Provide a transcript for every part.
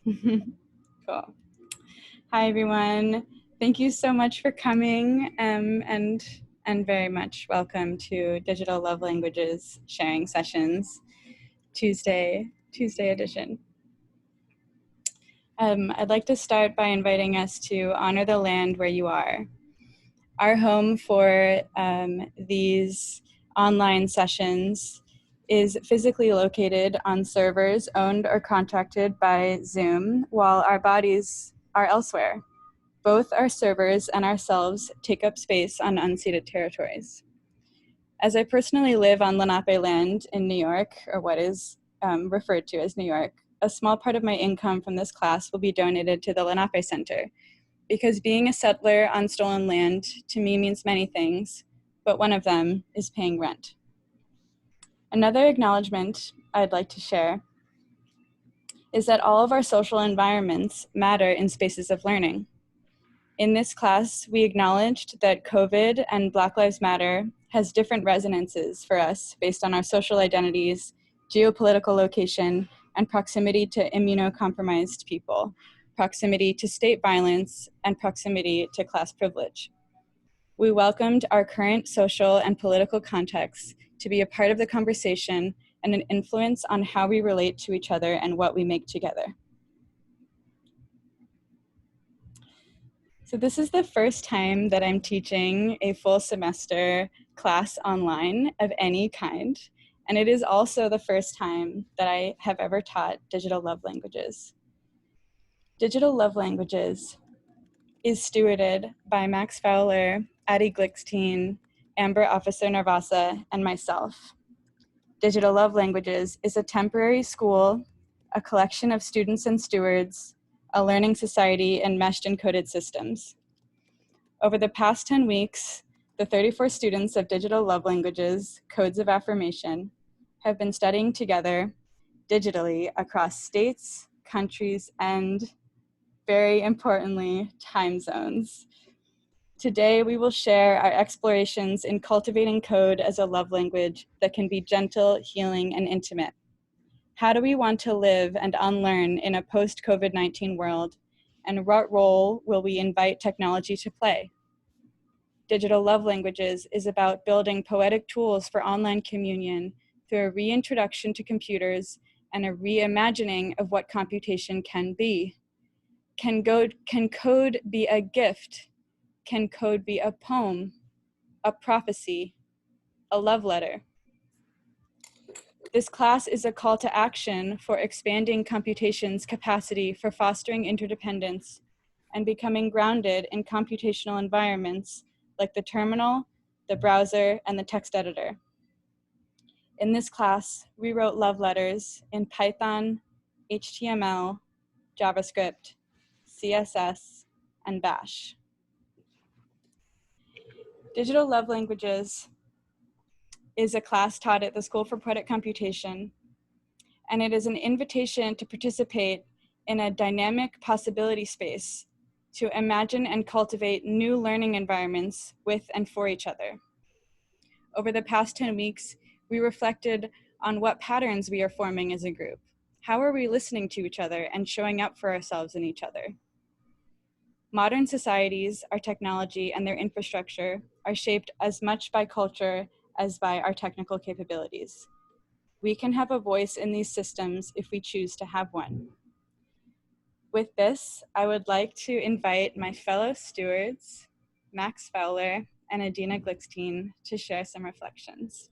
Cool. Hi, everyone. Thank you so much for coming, and very much welcome to Digital Love Languages Sharing Sessions, Tuesday edition. I'd like to start by inviting us to honor the land where you are. Our home for these online sessions is physically located on servers owned or contracted by Zoom, while our bodies are elsewhere. Both our servers and ourselves take up space on unceded territories. As I personally live on Lenape land in New York, or what is referred to as New York, a small part of my income from this class will be donated to the Lenape Center, because being a settler on stolen land to me means many things, but one of them is paying rent. Another acknowledgement I'd like to share is that all of our social environments matter in spaces of learning. In this class, we acknowledged that COVID and Black Lives Matter has different resonances for us based on our social identities, geopolitical location, and proximity to immunocompromised people, proximity to state violence, and proximity to class privilege. We welcomed our current social and political contexts to be a part of the conversation and an influence on how we relate to each other and what we make together. So this is the first time that I'm teaching a full semester class online of any kind, and it is also the first time that I have ever taught digital love languages. Digital love languages is stewarded by Max Fowler, Adina Glickstein, Amber Officer-Narvasa, and myself. Digital Love Languages is a temporary school, a collection of students and stewards, a learning society, and meshed encoded systems. Over the past 10 weeks, the 34 students of Digital Love Languages, Codes of Affirmation, have been studying together digitally across states, countries, and very importantly, time zones. Today, we will share our explorations in cultivating code as a love language that can be gentle, healing, and intimate. How do we want to live and unlearn in a post-COVID-19 world, and what role will we invite technology to play? Digital Love Languages is about building poetic tools for online communion through a reintroduction to computers and a reimagining of what computation can be. Can code be a gift? Can code be a poem, a prophecy, a love letter? This class is a call to action for expanding computation's capacity for fostering interdependence and becoming grounded in computational environments like the terminal, the browser, and the text editor. In this class, we wrote love letters in Python, HTML, JavaScript, CSS, and Bash. Digital Love Languages is a class taught at the School for Poetic Computation, and it is an invitation to participate in a dynamic possibility space to imagine and cultivate new learning environments with and for each other. Over the past 10 weeks, we reflected on what patterns we are forming as a group. How are we listening to each other and showing up for ourselves and each other? Modern societies, our technology, and their infrastructure are shaped as much by culture as by our technical capabilities. We can have a voice in these systems if we choose to have one. With this, I would like to invite my fellow stewards, Max Fowler and Adina Glickstein, to share some reflections.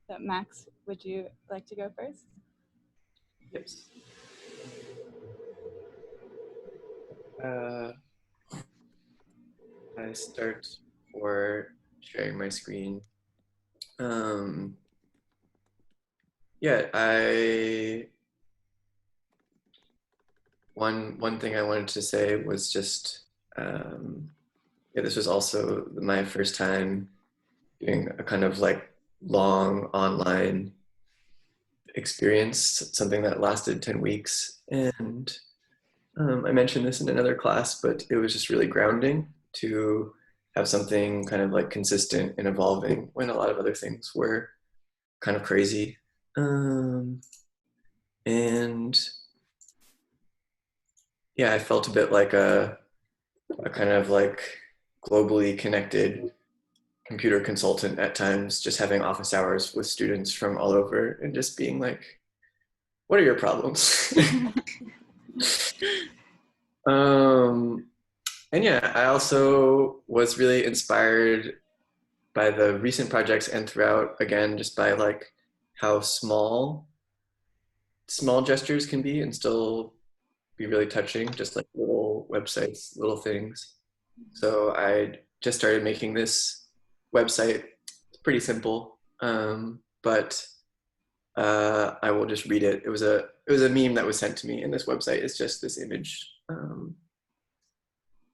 So Max, would you like to go first? Yes. I start for sharing my screen. One thing I wanted to say was just, this was also my first time doing a kind of like long online experience, something that lasted 10 weeks. And I mentioned this in another class, but it was just really grounding to have something kind of like consistent and evolving when a lot of other things were kind of crazy. And yeah, I felt a bit like a kind of like globally connected computer consultant at times, just having office hours with students from all over and just being like, what are your problems? um, and yeah, I also was really inspired by the recent projects and throughout, again, just by like how small gestures can be and still be really touching, just like little websites, little things. So I just started making this website. It's pretty simple, but I will just read it. It was a meme that was sent to me, and this website is just this image.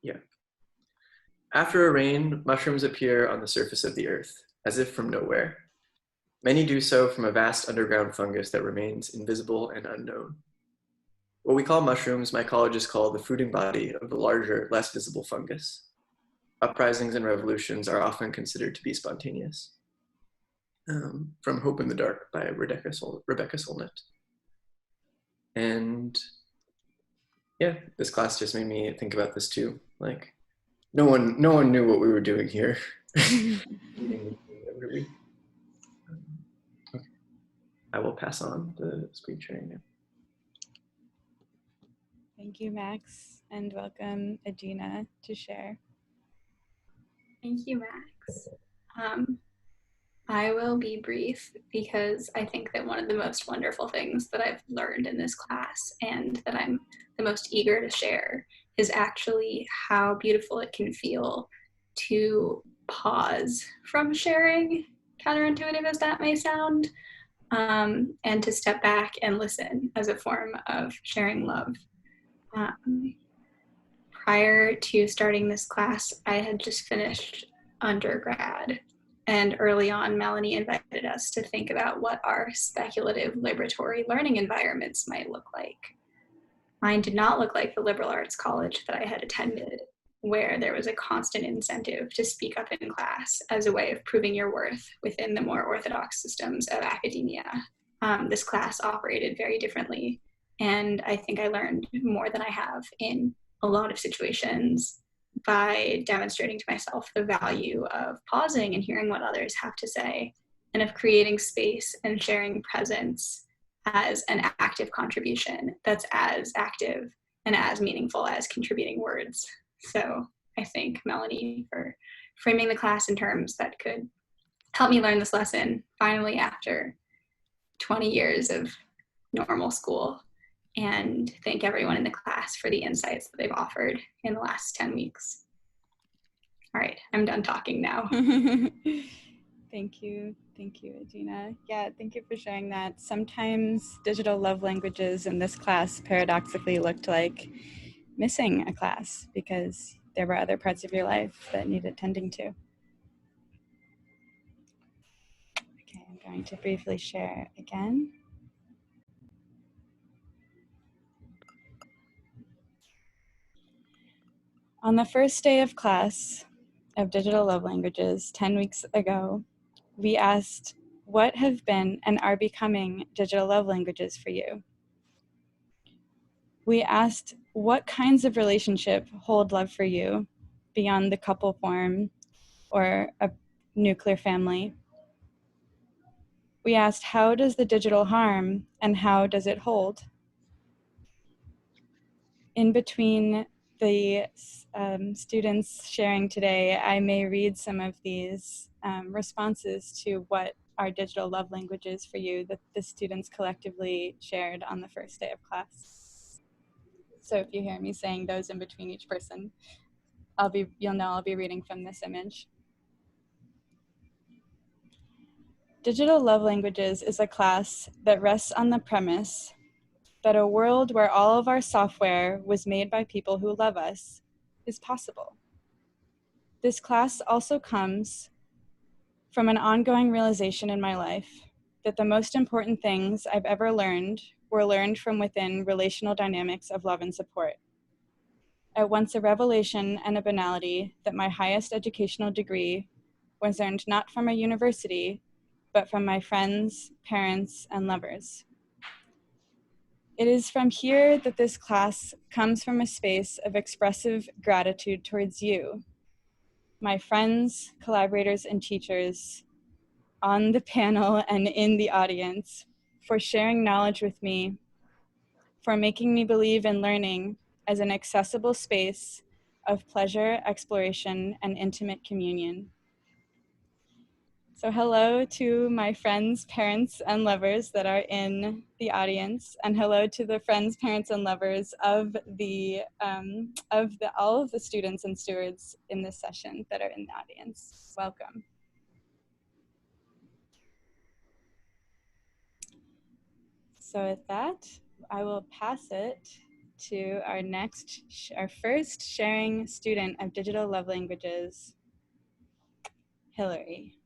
Yeah. After a rain, mushrooms appear on the surface of the earth, as if from nowhere. Many do so from a vast underground fungus that remains invisible and unknown. What we call mushrooms, mycologists call the fruiting body of the larger, less visible fungus. Uprisings and revolutions are often considered to be spontaneous. From Hope in the Dark by Rebecca Solnit. And yeah, this class just made me think about this too. Like, no one knew what we were doing here. Every week. Okay. I will pass on the screen sharing now. Thank you, Max, and welcome Adina to share. Thank you, Max. I will be brief because I think that one of the most wonderful things that I've learned in this class and that I'm the most eager to share is actually how beautiful it can feel to pause from sharing, counterintuitive as that may sound, and to step back and listen as a form of sharing love. Prior to starting this class, I had just finished undergrad. And early on, Melanie invited us to think about what our speculative liberatory learning environments might look like. Mine did not look like the liberal arts college that I had attended, where there was a constant incentive to speak up in class as a way of proving your worth within the more orthodox systems of academia. This class operated very differently, and I think I learned more than I have in a lot of situations by demonstrating to myself the value of pausing and hearing what others have to say, and of creating space and sharing presence as an active contribution that's as active and as meaningful as contributing words. So I thank Melanie for framing the class in terms that could help me learn this lesson finally after 20 years of normal school, and thank everyone in the class for the insights that they've offered in the last 10 weeks. All right, I'm done talking now. Thank you, Adina. Yeah, thank you for sharing that. Sometimes digital love languages in this class paradoxically looked like missing a class because there were other parts of your life that needed tending to. Okay, I'm going to briefly share again. On the first day of class of digital love languages 10 weeks ago, we asked, what have been and are becoming digital love languages for you? We asked, what kinds of relationship hold love for you beyond the couple form or a nuclear family? We asked, how does the digital harm and how does it hold? In between the students sharing today, I may read some of these responses to what are digital love languages for you that the students collectively shared on the first day of class. So if you hear me saying those in between each person, you'll know I'll be reading from this image. Digital love languages is a class that rests on the premise that a world where all of our software was made by people who love us is possible. This class also comes from an ongoing realization in my life that the most important things I've ever learned were learned from within relational dynamics of love and support. At once a revelation and a banality that my highest educational degree was earned not from a university, but from my friends, parents, and lovers. It is from here that this class comes from a space of expressive gratitude towards you, my friends, collaborators, and teachers on the panel and in the audience, for sharing knowledge with me, for making me believe in learning as an accessible space of pleasure, exploration, and intimate communion. So hello to my friends, parents, and lovers that are in the audience, and hello to the friends, parents, and lovers of all of the students and stewards in this session that are in the audience. Welcome. So with that, I will pass it to our first sharing student of digital love languages, Hillary.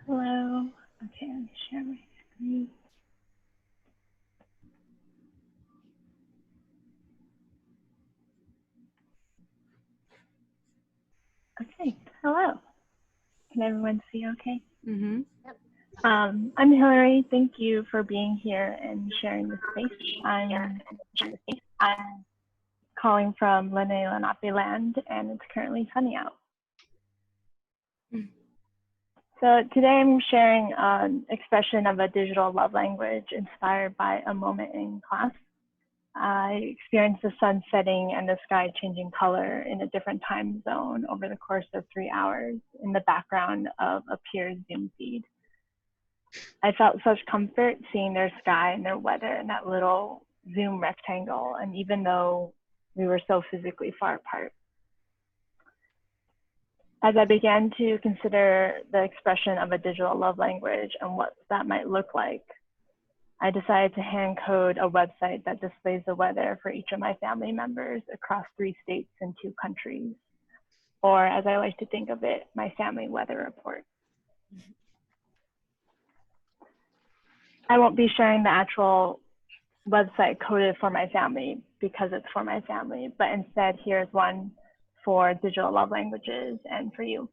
Hello. Okay, let me share my screen. Okay, hello. Can everyone see okay? Mm-hmm. I'm Hillary. Thank you for being here and sharing the space. I'm calling from Lenape land, and it's currently sunny out. So today I'm sharing an expression of a digital love language inspired by a moment in class. I experienced the sun setting and the sky changing color in a different time zone over the course of 3 hours in the background of a peer's Zoom feed. I felt such comfort seeing their sky and their weather in that little Zoom rectangle, and even though we were so physically far apart. As I began to consider the expression of a digital love language and what that might look like, I decided to hand code a website that displays the weather for each of my family members across 3 states and 2 countries, or as I like to think of it, my family weather report. I won't be sharing the actual website coded for my family because it's for my family, but instead here's one for digital love languages and for you.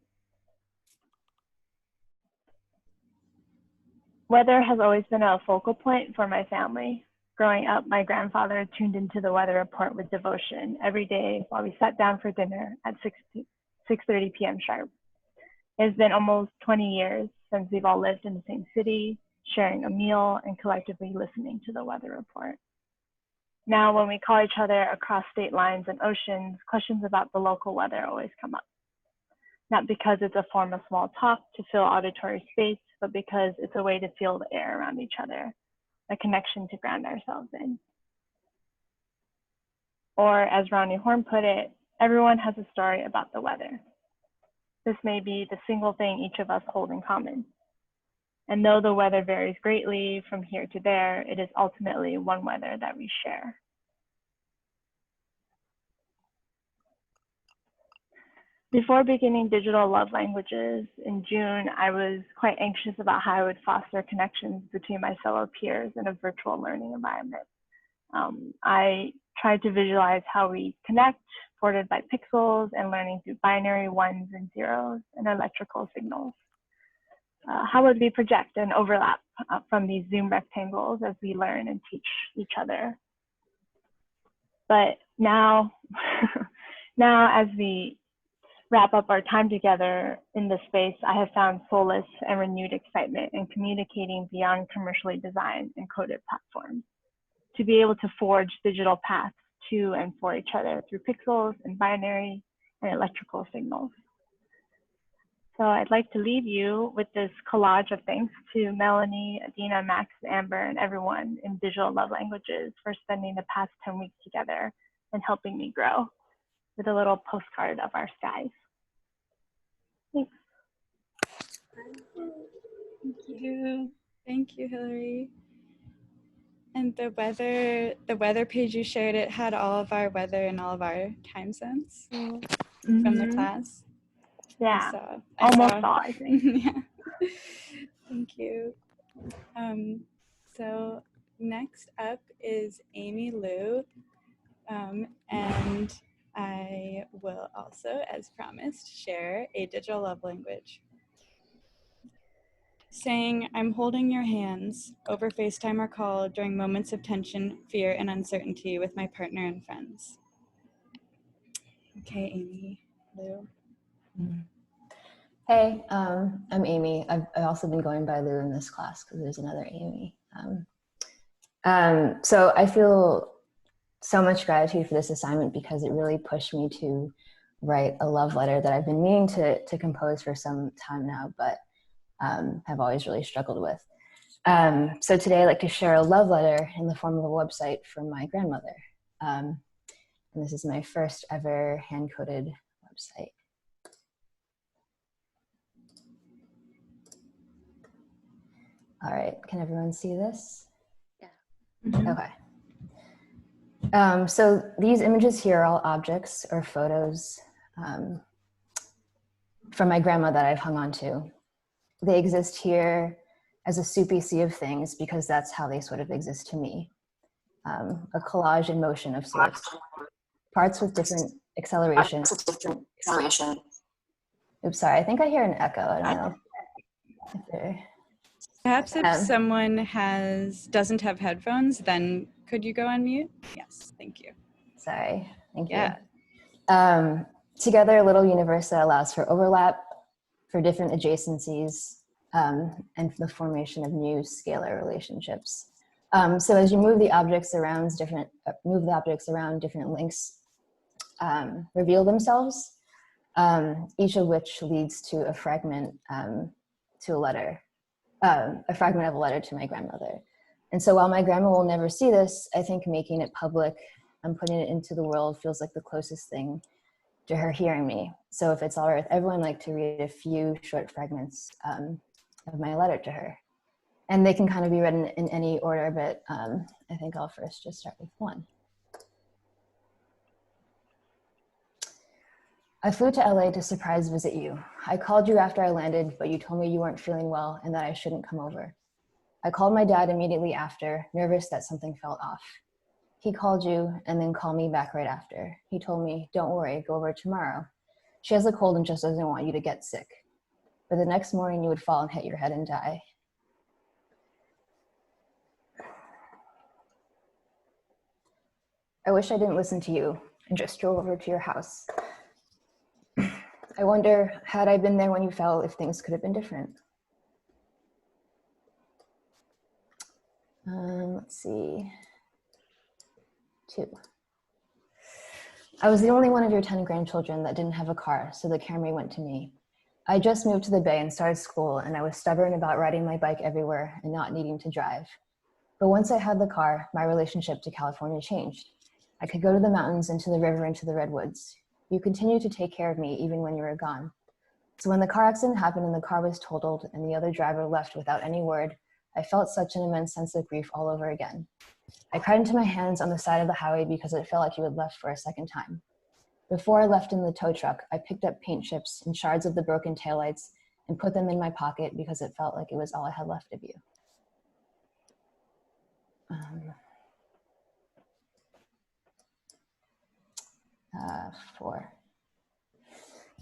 Weather has always been a focal point for my family. Growing up, my grandfather tuned into the weather report with devotion every day while we sat down for dinner at 6:30 p.m. sharp. It's been almost 20 years since we've all lived in the same city, sharing a meal and collectively listening to the weather report. Now, when we call each other across state lines and oceans, questions about the local weather always come up. Not because it's a form of small talk to fill auditory space, but because it's a way to feel the air around each other, a connection to ground ourselves in. Or as Ronnie Horn put it, everyone has a story about the weather. This may be the single thing each of us hold in common. And though the weather varies greatly from here to there, it is ultimately one weather that we share. Before beginning digital love languages in June, I was quite anxious about how I would foster connections between my fellow peers in a virtual learning environment. I tried to visualize how we connect, sorted by pixels, and learning through binary ones and zeros and electrical signals. How would we project and overlap from these Zoom rectangles as we learn and teach each other? But now, as we wrap up our time together in this space, I have found solace and renewed excitement in communicating beyond commercially designed and coded platforms, to be able to forge digital paths to and for each other through pixels and binary and electrical signals. So I'd like to leave you with this collage of thanks to Melanie, Adina, Max, Amber, and everyone in digital love languages for spending the past 10 weeks together and helping me grow, with a little postcard of our skies. Thanks. Thank you. Thank you, Hillary. And the weather page you shared, it had all of our weather and all of our time zones from the class. Yeah, I saw. all, I think. Yeah. Thank you. So next up is Amy Liu, and I will also, as promised, share a digital love language. saying, I'm holding your hands over FaceTime or call during moments of tension, fear, and uncertainty with my partner and friends. Okay, Amy, Lou. Hey, I'm Amy. I've also been going by Lou in this class because there's another Amy. So I feel so much gratitude for this assignment because it really pushed me to write a love letter that I've been meaning to compose for some time now, but have always really struggled with. So today I'd like to share a love letter in the form of a website from my grandmother. And this is my first ever hand-coded website. All right, can everyone see this? Yeah. Mm-hmm. Okay. So these images here are all objects or photos from my grandma that I've hung on to. They exist here as a soupy sea of things because that's how they sort of exist to me. A collage in motion of sorts. Parts with different acceleration. Oops, sorry, I think I hear an echo. I don't know. Perhaps if someone doesn't have headphones, then could you go on mute? Yes, thank you. Sorry, thank you. Yeah. Together, a little universe that allows for overlap, for different adjacencies, and for the formation of new scalar relationships. So as you move the objects around, different links reveal themselves, each of which leads to a fragment to a letter, a fragment of a letter to my grandmother. And so while my grandma will never see this, I think making it public and putting it into the world feels like the closest thing to her hearing me. So if it's all right with everyone, I'd like to read a few short fragments of my letter to her. And they can kind of be read in any order, but I think I'll first just start with one. I flew to LA to surprise visit you. I called you after I landed, but you told me you weren't feeling well and that I shouldn't come over. I called my dad immediately after, nervous that something felt off. He called you and then called me back right after. He told me, don't worry, go over tomorrow. She has a cold and just doesn't want you to get sick. But the next morning you would fall and hit your head and die. I wish I didn't listen to you and just drove over to your house. I wonder, had I been there when you fell, if things could have been different. Let's see. 2. I was the only one of your 10 grandchildren that didn't have a car, so the Camry went to me. I just moved to the Bay and started school, and I was stubborn about riding my bike everywhere and not needing to drive. But once I had the car, my relationship to California changed. I could go to the mountains and to the river and to the redwoods. You continued to take care of me even when you were gone. So when the car accident happened and the car was totaled and the other driver left without any word, I felt such an immense sense of grief all over again. I cried into my hands on the side of the highway because it felt like you had left for a second time. Before I left in the tow truck, I picked up paint chips and shards of the broken taillights and put them in my pocket because it felt like it was all I had left of you. 4.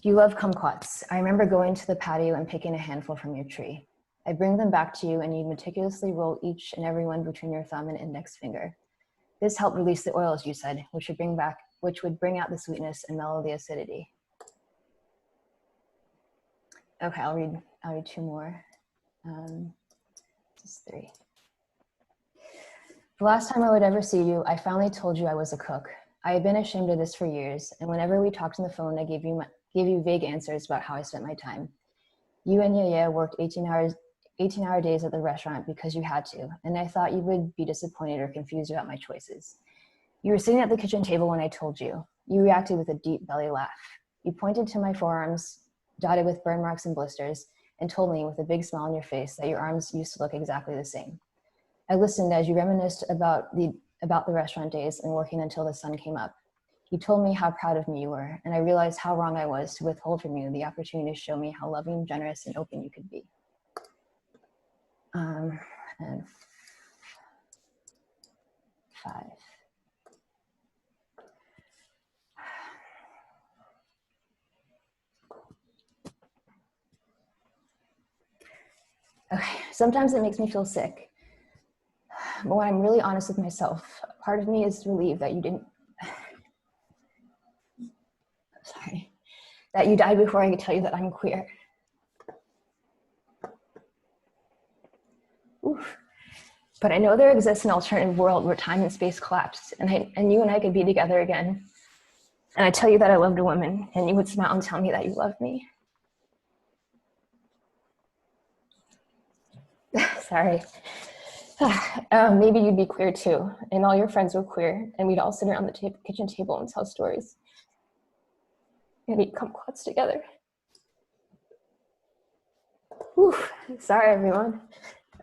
You love kumquats. I remember going to the patio and picking a handful from your tree. I bring them back to you and you meticulously roll each and every one between your thumb and index finger. This helped release the oils, you said, which would bring out the sweetness and mellow the acidity. Okay, I'll read 2 more. This is 3. The last time I would ever see you, I finally told you I was a cook. I had been ashamed of this for years, and whenever we talked on the phone, I gave you vague answers about how I spent my time. You and Yaya worked 18-hour days at the restaurant because you had to, and I thought you would be disappointed or confused about my choices. You were sitting at the kitchen table when I told you. You reacted with a deep belly laugh. You pointed to my forearms, dotted with burn marks and blisters, and told me with a big smile on your face that your arms used to look exactly the same. I listened as you reminisced about the restaurant days and working until the sun came up. You told me how proud of me you were, and I realized how wrong I was to withhold from you the opportunity to show me how loving, generous, and open you could be. And 5. Okay, sometimes it makes me feel sick. But when I'm really honest with myself, part of me is relieved that you didn't, sorry, that you died before I could tell you that I'm queer. Oof. But I know there exists an alternative world where time and space collapse, and you and I could be together again. And I tell you that I loved a woman, and you would smile and tell me that you loved me. Sorry. Maybe you'd be queer too, and all your friends were queer, and we'd all sit around the kitchen table and tell stories. And eat kumquats together. Whew. Sorry, everyone.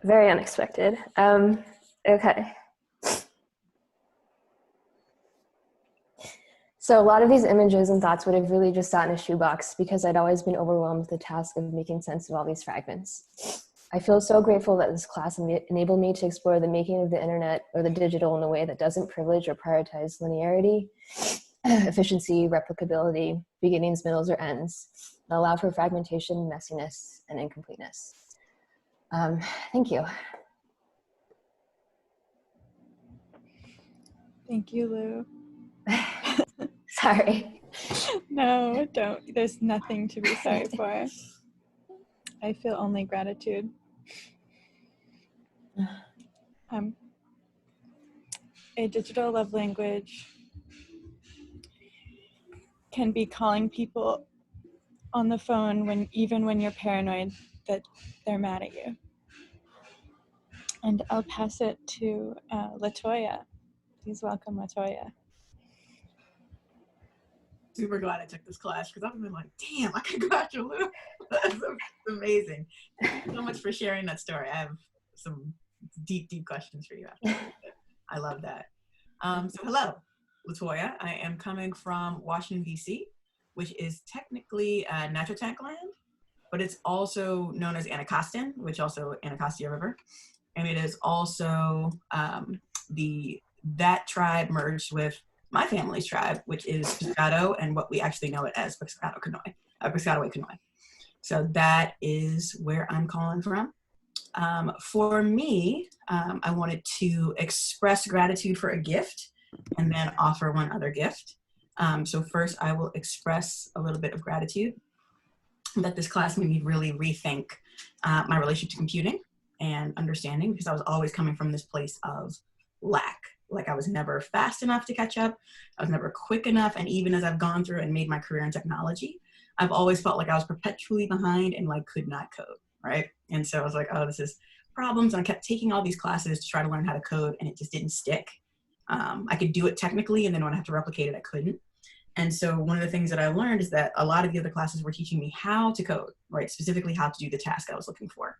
Very unexpected. Okay. So a lot of these images and thoughts would have really just sat in a shoebox because I'd always been overwhelmed with the task of making sense of all these fragments. I feel so grateful that this class enabled me to explore the making of the internet or the digital in a way that doesn't privilege or prioritize linearity, efficiency, replicability, beginnings, middles, or ends, and allow for fragmentation, messiness, and incompleteness. Thank you. Thank you, Lou. Sorry. No, don't. There's nothing to be sorry for. I feel only gratitude. A digital love language can be calling people on the phone even when you're paranoid that they're mad at you. And I'll pass it to Latoya. Please welcome Latoya. Super glad I took this class because I've been like, damn, I can go after Lou. That's amazing. Thank you so much for sharing that story. I have some deep, deep questions for you after that. I love that. So hello, Latoya. I am coming from Washington, D.C., which is technically Natural land, but it's also known as Anacostan, which also Anacostia River. And it is also that tribe merged with my family's tribe, which is Piscataway, and what we actually know it as Piscataway Conoy. So that is where I'm calling from. For me, I wanted to express gratitude for a gift and then offer one other gift. So first I will express a little bit of gratitude that this class made me really rethink my relationship to computing and understanding, because I was always coming from this place of lack. Like I was never fast enough to catch up. I was never quick enough. And even as I've gone through and made my career in technology, I've always felt like I was perpetually behind and like could not code, right? And so I was like, oh, this is problems. And I kept taking all these classes to try to learn how to code, and it just didn't stick. I could do it technically, and then when I have to replicate it, I couldn't. And so one of the things that I learned is that a lot of the other classes were teaching me how to code, right? Specifically how to do the task I was looking for.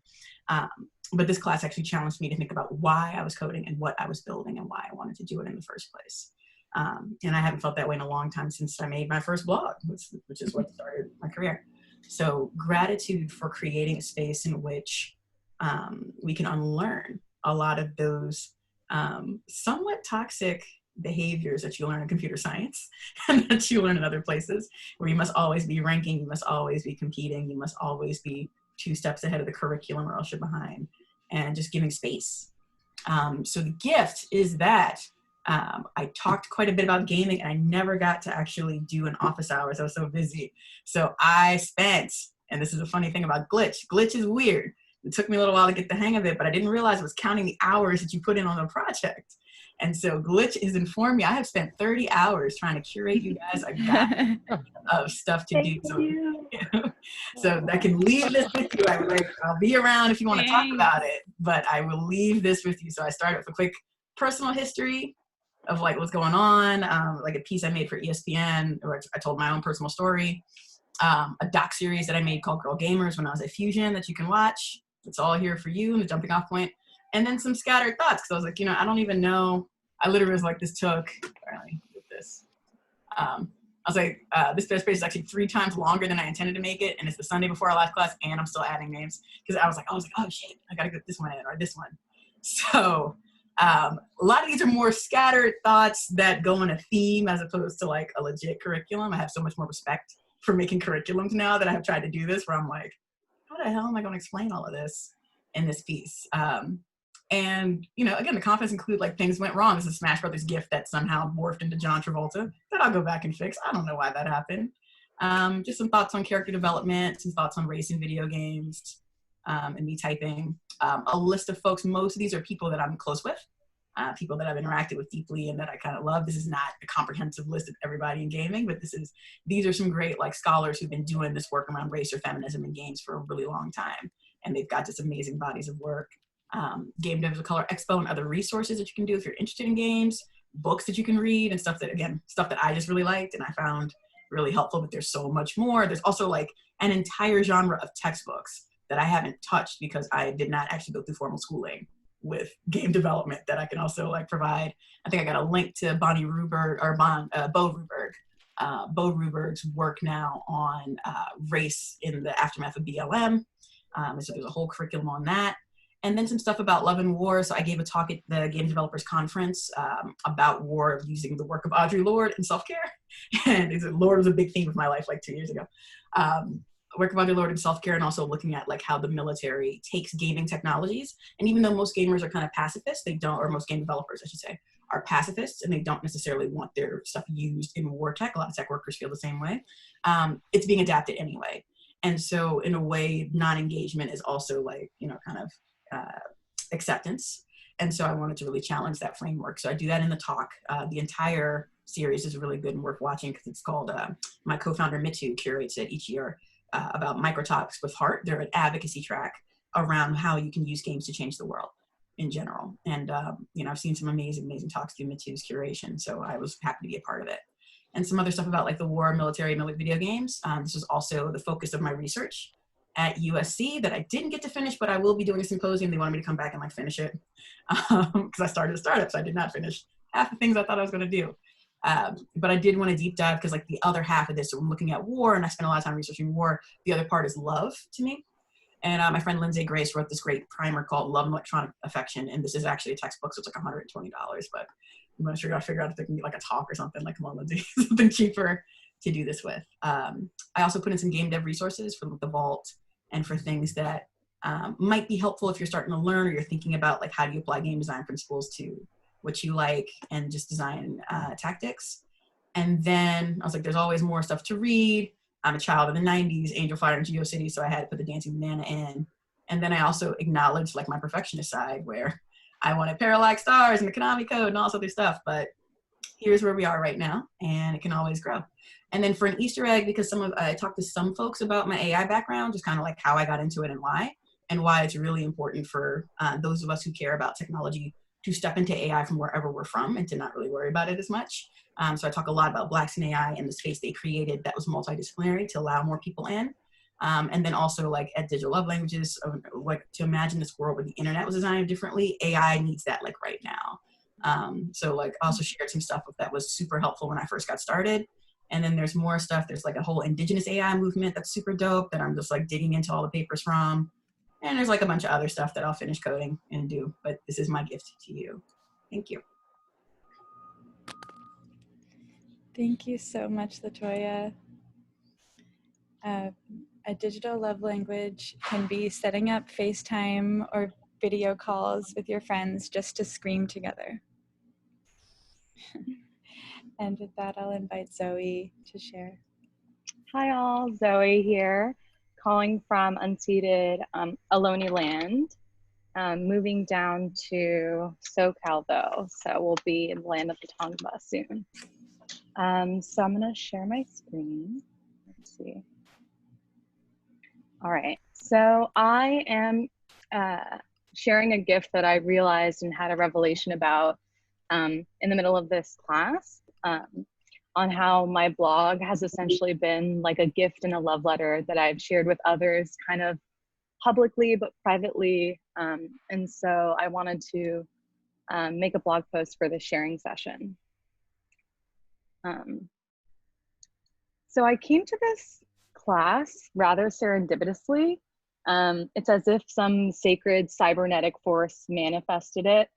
But this class actually challenged me to think about why I was coding and what I was building and why I wanted to do it in the first place. And I haven't felt that way in a long time since I made my first blog, which is what started my career. So gratitude for creating a space in which we can unlearn a lot of those somewhat toxic behaviors that you learn in computer science and that you learn in other places, where you must always be ranking, you must always be competing, you must always be 2 steps ahead of the curriculum or else you're behind, and just giving space. So the gift is that I talked quite a bit about gaming, and I never got to actually do an office hours. I was so busy. So I spent, and this is a funny thing about Glitch. Glitch is weird. It took me a little while to get the hang of it, but I didn't realize it was counting the hours that you put in on the project. And so Glitch has informed me I have spent 30 hours trying to curate you guys a guide of stuff to do. So I can leave this with you. I'll be around if you want to talk about it, but I will leave this with you. So I started with a quick personal history of like what's going on, like a piece I made for ESPN, or I told my own personal story, a doc series that I made called Girl Gamers when I was at Fusion that you can watch. It's all here for you, the jumping off point. And then some scattered thoughts, because I was like, I don't even know. I literally was like, this took, I was like, this space is actually 3 times longer than I intended to make it, and it's the Sunday before our last class, and I'm still adding names, because I was like, oh shit, I gotta get this one in, or this one. So a lot of these are more scattered thoughts that go in a theme as opposed to like a legit curriculum. I have so much more respect for making curriculums now that I have tried to do this, where I'm like, how the hell am I going to explain all of this? in this piece. And, you know, again, the comments include like things went wrong. There's a Smash Brothers gift that somehow morphed into John Travolta that I'll go back and fix. I don't know why that happened. Just some thoughts on character development, some thoughts on race in video games, and me typing. A list of folks, most of these are people that I'm close with, people that I've interacted with deeply and that I kind of love. This is not a comprehensive list of everybody in gaming, but these are some great like scholars who've been doing this work around race or feminism in games for a really long time. And they've got just amazing bodies of work. Game Dev of Color Expo and other resources that you can do if you're interested in games, books that you can read, and stuff that I just really liked and I found really helpful, but there's so much more. There's also like an entire genre of textbooks that I haven't touched because I did not actually go through formal schooling with game development that I can also like provide. I think I got a link to Bo Ruberg. Bo Ruberg's work now on race in the aftermath of BLM. So there's a whole curriculum on that. And then some stuff about love and war. So I gave a talk at the Game Developers Conference about war using the work of Audre Lorde and self-care. And Lorde was a big theme of my life like 2 years ago. Work of Audre Lorde and self-care, and also looking at like how the military takes gaming technologies. And even though most gamers are kind of pacifists, they don't, or most game developers, I should say, are pacifists, and they don't necessarily want their stuff used in war tech. A lot of tech workers feel the same way. It's being adapted anyway. And so in a way, non-engagement is also like, you know, kind of acceptance. And so I wanted to really challenge that framework. So I do that in the talk. The entire series is really good and worth watching because it's called, my co-founder Mitu curates it each year about microtalks with heart. They're an advocacy track around how you can use games to change the world in general. And, you know, I've seen some amazing, amazing talks through Mitu's curation. So I was happy to be a part of it. And some other stuff about like the war, military, and video games. This was also the focus of my research at USC that I didn't get to finish, but I will be doing a symposium. They wanted me to come back and like finish it because I started a startup, so I did not finish half the things I thought I was going to do. But I did want to deep dive because like the other half of this, so I'm looking at war and I spent a lot of time researching war. The other part is love to me. And my friend Lindsay Grace wrote this great primer called Love and Electronic Affection. And this is actually a textbook, so it's like $120, but I'm not sure I gotta figure out if there can be like a talk or something, like come on, Lindsay, something cheaper to do this with. I also put in some game dev resources for the Vault and for things that might be helpful if you're starting to learn or you're thinking about like how do you apply game design principles to what you like and just design tactics. And then I was like, there's always more stuff to read. I'm a child of the 90s, Angel Fire and GeoCities, so I had to put the Dancing Banana in. And then I also acknowledged like my perfectionist side where I wanted parallax stars and the Konami code and all this other stuff, but here's where we are right now, and it can always grow. And then for an Easter egg, because I talked to some folks about my AI background, just kind of like how I got into it and why it's really important for those of us who care about technology to step into AI from wherever we're from and to not really worry about it as much. So I talk a lot about Blacks in AI and the space they created that was multidisciplinary to allow more people in. And then also like at Digital Love Languages, like to imagine this world where the internet was designed differently, AI needs that like right now. So like I also shared some stuff that was super helpful when I first got started. And then there's more stuff. There's like a whole indigenous AI movement that's super dope that I'm just like digging into all the papers from. And there's like a bunch of other stuff that I'll finish coding and do, but this is my gift to you. Thank you. Thank you so much, Latoya. A digital love language can be setting up FaceTime or video calls with your friends just to scream together. And with that, I'll invite Zoe to share. Hi all, Zoe here, calling from unceded Ohlone land, moving down to SoCal though, so we'll be in the land of the Tongva soon. So I'm gonna share my screen, let's see. All right, so I am sharing a gift that I realized and had a revelation about in the middle of this class. On how my blog has essentially been like a gift and a love letter that I've shared with others kind of publicly but privately. And so I wanted to make a blog post for this sharing session. So I came to this class rather serendipitously. It's as if some sacred cybernetic force manifested it.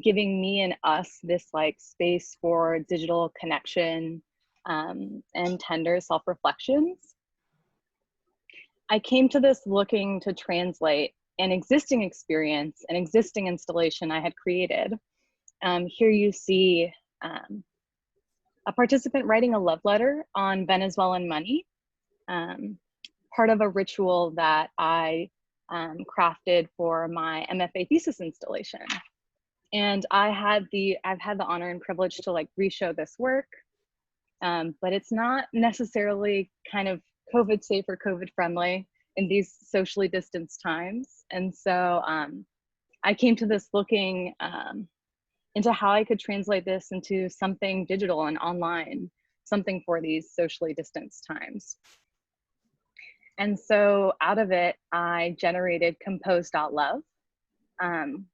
Giving me and us this like space for digital connection and tender self-reflections. I came to this looking to translate an existing experience, an existing installation I had created. Here you see a participant writing a love letter on Venezuelan money, part of a ritual that I crafted for my MFA thesis installation. And I've had the honor and privilege to like re-show this work, but it's not necessarily kind of COVID safe or COVID friendly in these socially distanced times. And so I came to this looking into how I could translate this into something digital and online, something for these socially distanced times. And so out of it, I generated compose.love,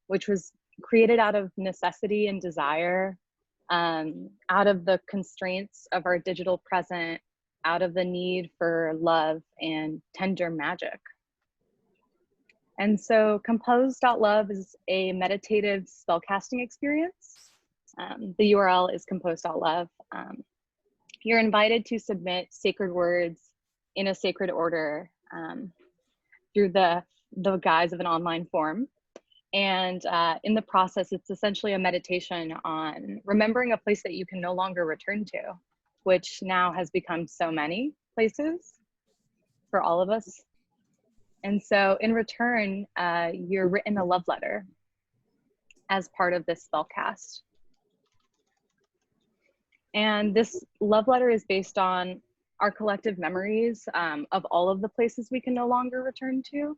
which was created out of necessity and desire, out of the constraints of our digital present, out of the need for love and tender magic. And so compose.love is a meditative spellcasting experience. The URL is compose.love. You're invited to submit sacred words in a sacred order through the guise of an online form. And in the process, it's essentially a meditation on remembering a place that you can no longer return to, which now has become so many places for all of us. And so in return, you're written a love letter as part of this spellcast. And this love letter is based on our collective memories of all of the places we can no longer return to.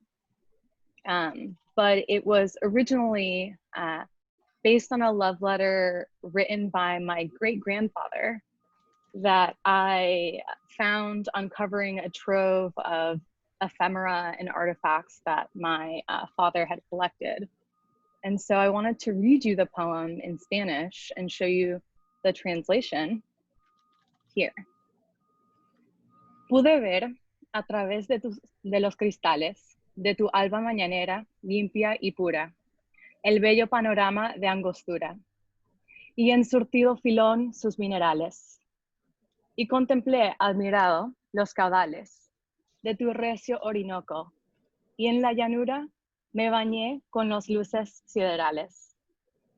But it was originally based on a love letter written by my great-grandfather that I found uncovering a trove of ephemera and artifacts that my father had collected. And so I wanted to read you the poem in Spanish and show you the translation here. Pude ver a través de los cristales de tu alba mañanera, limpia y pura, el bello panorama de Angostura, y en surtido filón sus minerales. Y contemplé admirado los caudales de tu recio Orinoco, y en la llanura me bañé con los luces siderales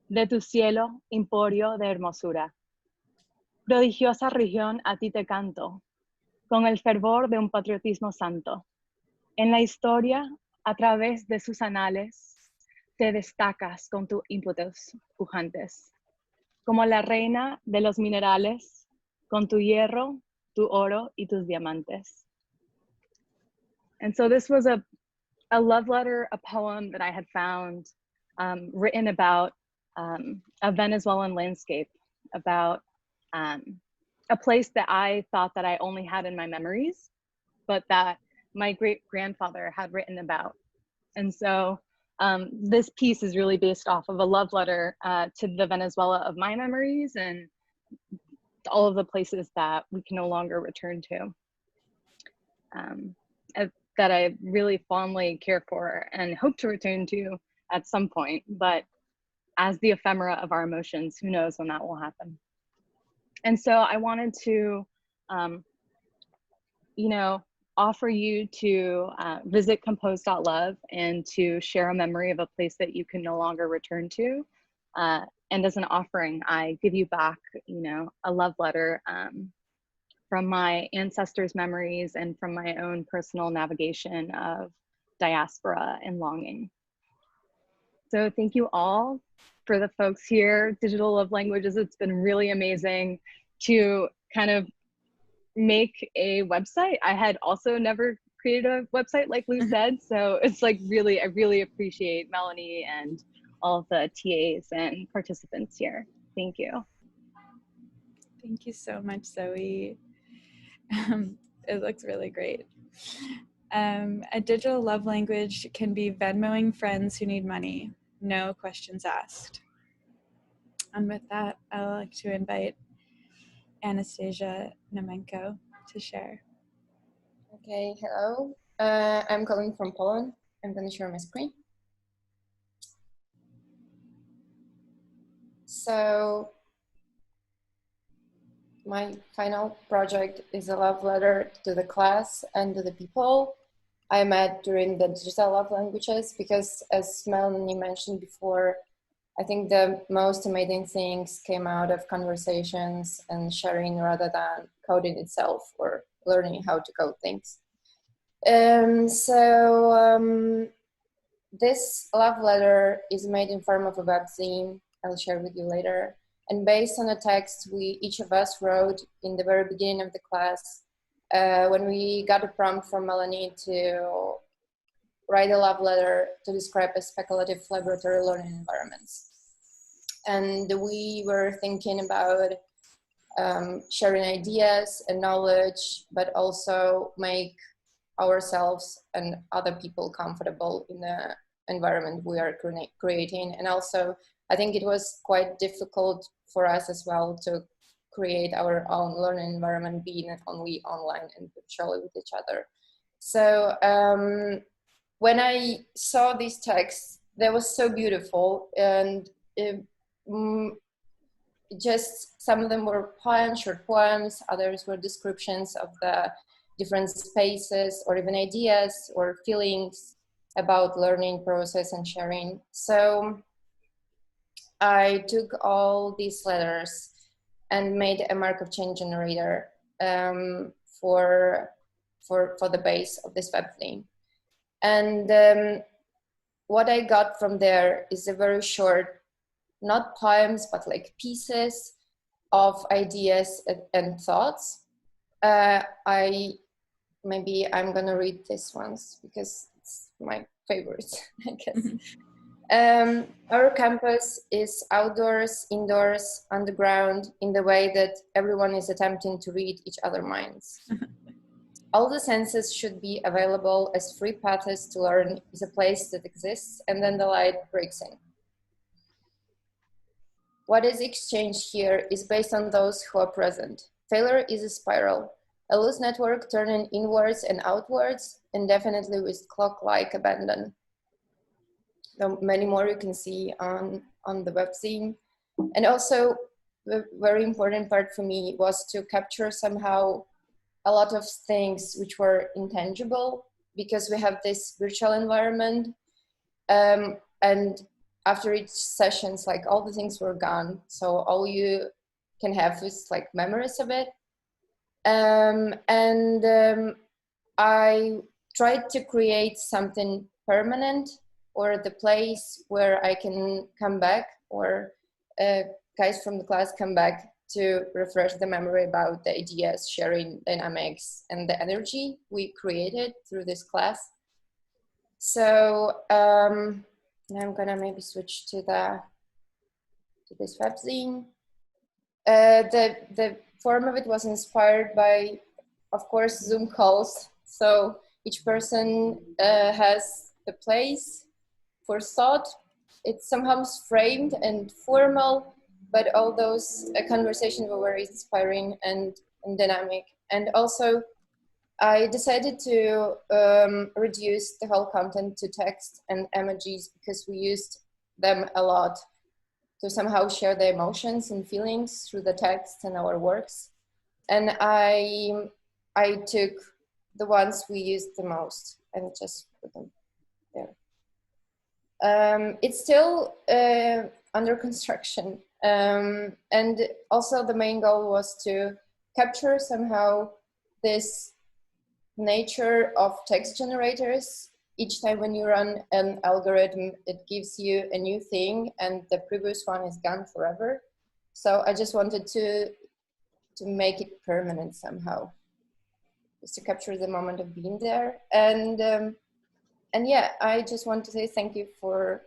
de tu cielo emporio de hermosura. Prodigiosa región a ti te canto, con el fervor de un patriotismo santo. En la historia, a través de sus anales, te destacas con tus ímpetus pujantes, como la reina de los minerales, con tu hierro, tu oro y tus diamantes. And so this was a love letter, a poem that I had found written about a Venezuelan landscape, about a place that I thought that I only had in my memories, but that my great-grandfather had written about. And so this piece is really based off of a love letter to the Venezuela of my memories and all of the places that we can no longer return to, that I really fondly care for and hope to return to at some point. But as the ephemera of our emotions, who knows when that will happen. And so I wanted to, offer you to visit compose.love and to share a memory of a place that you can no longer return to. And as an offering, I give you back, a love letter from my ancestors' memories and from my own personal navigation of diaspora and longing. So thank you all for the folks here, Digital Love Languages. It's been really amazing to kind of make a website. I had also never created a website like Lou said. So it's like I really appreciate Melanie and all of the TAs and participants here. Thank you. Thank you so much, Zoe. It looks really great. A digital love language can be Venmoing friends who need money. No questions asked. And with that, I'd like to invite Anastasia Namenko to share. Okay, hello. I'm calling from Poland. I'm going to share my screen. So my final project is a love letter to the class and to the people. I met during the digital love languages, because as Melanie mentioned before, I think the most amazing things came out of conversations and sharing rather than coding itself or learning how to code things. This love letter is made in form of a webzine. I'll share with you later. And based on a text each of us wrote in the very beginning of the class, when we got a prompt from Melanie to write a love letter to describe a speculative laboratory learning environments. And we were thinking about sharing ideas and knowledge, but also make ourselves and other people comfortable in the environment we are creating. And also, I think it was quite difficult for us as well to create our own learning environment, being only online and virtually with each other. So when I saw these texts, they were so beautiful, and just some of them were poems, short poems, others were descriptions of the different spaces or even ideas or feelings about learning process and sharing. So I took all these letters and made a Markov chain generator for the base of this web theme. And what I got from there is a very short, not poems, but like pieces of ideas and thoughts. Maybe I'm gonna read this ones because it's my favorite, I guess. Our campus is outdoors, indoors, underground, in the way that everyone is attempting to read each other's minds. All the senses should be available as free paths to learn is a place that exists, and then the light breaks in. What is exchanged here is based on those who are present. Failure is a spiral, a loose network turning inwards and outwards, and definitely with clock-like abandon. Many more you can see on the webzine. And also, the very important part for me was to capture somehow a lot of things which were intangible, because we have this virtual environment, and after each sessions, like all the things were gone, so all you can have is like memories of it. I tried to create something permanent, or the place where I can come back, or guys from the class come back to refresh the memory about the ideas, sharing dynamics, and the energy we created through this class. So now I'm gonna maybe switch to this webzine. The form of it was inspired by, of course, Zoom calls. So each person has the place for thought. It's somehow framed and formal, but all those conversations were very inspiring and dynamic. And also, I decided to reduce the whole content to text and emojis, because we used them a lot to somehow share the emotions and feelings through the text and our works. And I took the ones we used the most and just put them there. It's still under construction. And also the main goal was to capture somehow this nature of text generators. Each time when you run an algorithm, it gives you a new thing and the previous one is gone forever. So I just wanted to make it permanent somehow, just to capture the moment of being there. And yeah, I just want to say thank you for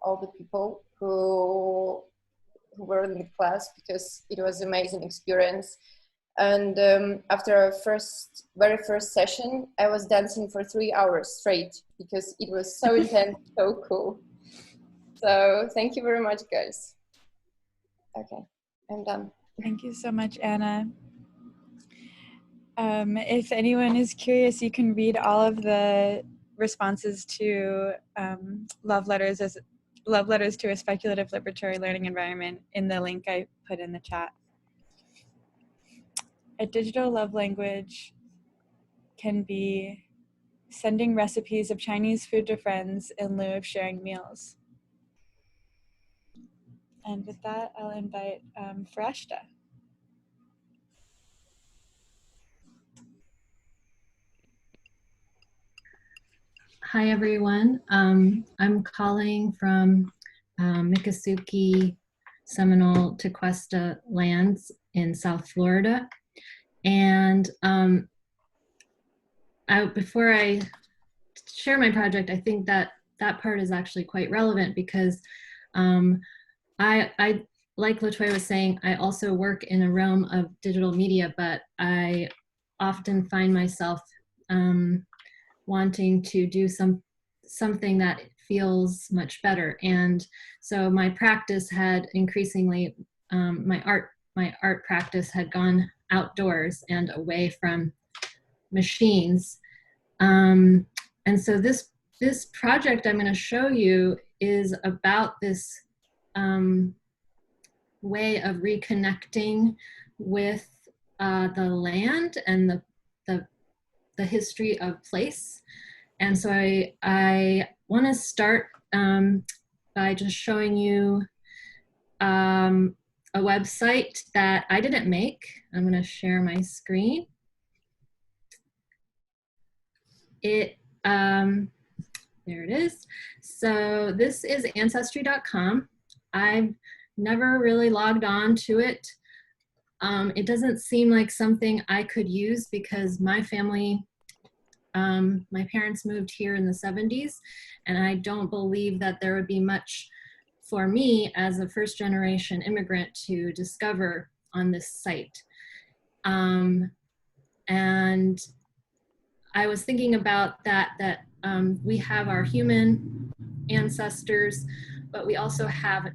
all the people who were in the class, because it was an amazing experience. And after our very first session, I was dancing for 3 hours straight, because it was so intense, so cool. So thank you very much, guys. Okay, I'm done. Thank you so much, Anna. If anyone is curious, you can read all of the responses to love letters to a speculative laboratory learning environment in the link I put in the chat. A digital love language can be sending recipes of Chinese food to friends in lieu of sharing meals. And with that, I'll invite Farashta. Hi, everyone. I'm calling from Miccosukee, Seminole, Tequesta lands in South Florida. And before I share my project, I think that that part is actually quite relevant because I, like LaToya was saying, I also work in a realm of digital media, but I often find myself wanting to do something that feels much better. And so my practice had increasingly, my art practice had gone outdoors and away from machines. And so this project I'm going to show you is about this way of reconnecting with the land and the history of place. And so I want to start by just showing you a website that I didn't make. I'm going to share my screen. There it is. So this is ancestry.com. I've never really logged on to it. It doesn't seem like something I could use because my family, my parents moved here in the 70s, and I don't believe that there would be much for me as a first generation immigrant to discover on this site. And I was thinking about that we have our human ancestors, but we also have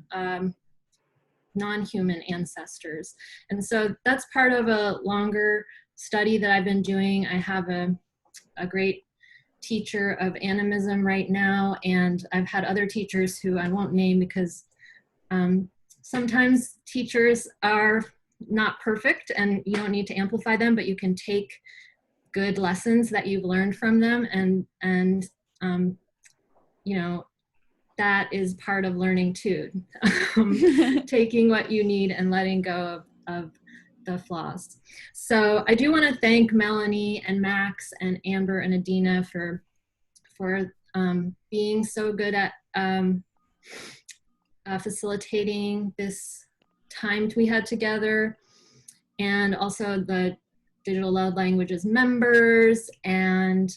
non-human ancestors. And so that's part of a longer study that I've been doing. I have a great teacher of animism right now, and I've had other teachers who I won't name because sometimes teachers are not perfect and you don't need to amplify them, but you can take good lessons that you've learned from them, and you know, that is part of learning too. Taking what you need and letting go of the flaws. So I do want to thank Melanie and Max and Amber and Adina for being so good at facilitating this time we had together, and also the Digital Love Languages members, and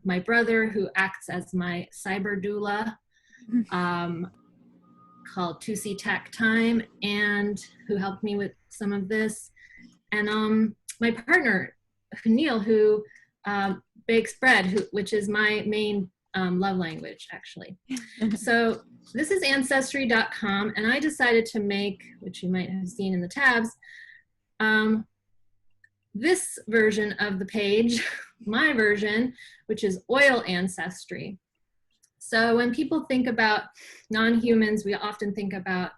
my brother who acts as my cyber doula, called 2C Tech Time, and who helped me with some of this. And my partner, Neil, who bakes bread, which is my main love language, actually. So this is ancestry.com, and I decided to make, which you might have seen in the tabs, this version of the page, my version, which is oil ancestry. So when people think about non-humans, we often think about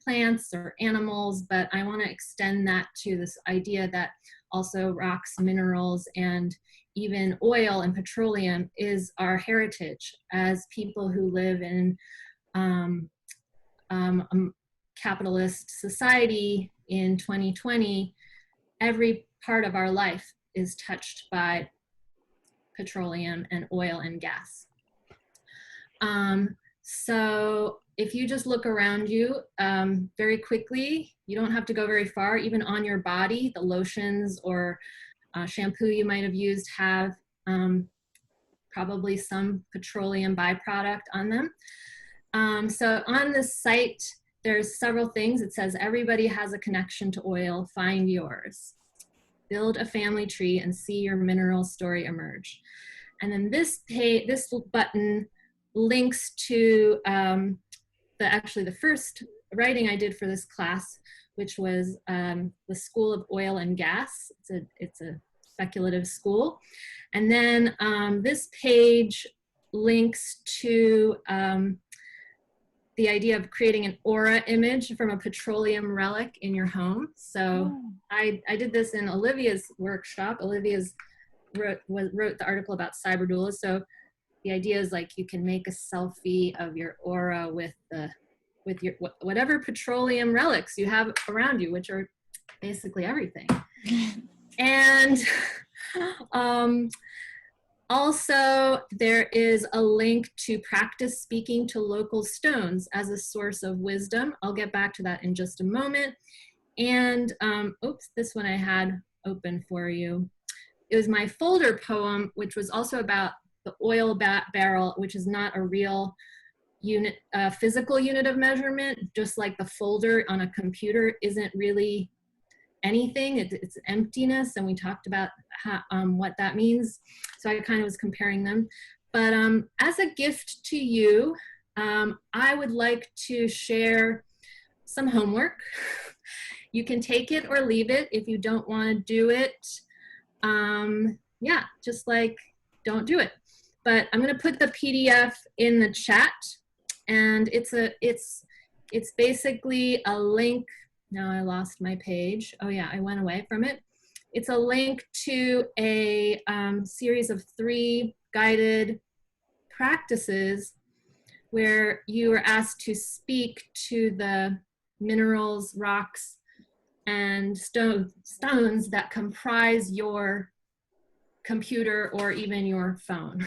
plants or animals, but I want to extend that to this idea that also rocks, minerals, and even oil and petroleum is our heritage as people who live in a capitalist society in 2020. Every part of our life is touched by petroleum and oil and gas. So if you just look around you very quickly, you don't have to go very far, even on your body, the lotions or shampoo you might have used have probably some petroleum byproduct on them. So on this site, there's several things. It says, everybody has a connection to oil, find yours. Build a family tree and see your mineral story emerge. And then this button links to actually the first writing I did for this class, which was the School of Oil and Gas. It's a speculative school. And then this page links to the idea of creating an aura image from a petroleum relic in your home. So I did this in Olivia's workshop. Olivia's wrote the article about cyber doulas. So the idea is like you can make a selfie of your aura with your whatever petroleum relics you have around you, which are basically everything. And also there is a link to practice speaking to local stones as a source of wisdom. I'll get back to that in just a moment. And oops, this one I had open for you. It was my folder poem, which was also about the oil barrel, which is not a real unit, physical unit of measurement, just like the folder on a computer isn't really anything, it's emptiness, and we talked about how, what that means. So I kind of was comparing them. But as a gift to you, I would like to share some homework. You can take it or leave it if you don't want to do it. Yeah, just like don't do it. But I'm going to put the PDF in the chat, and it's basically a link. Now I lost my page. Oh yeah, I went away from it. It's a link to a series of 3 guided practices where you are asked to speak to the minerals, rocks, and stones that comprise your computer or even your phone,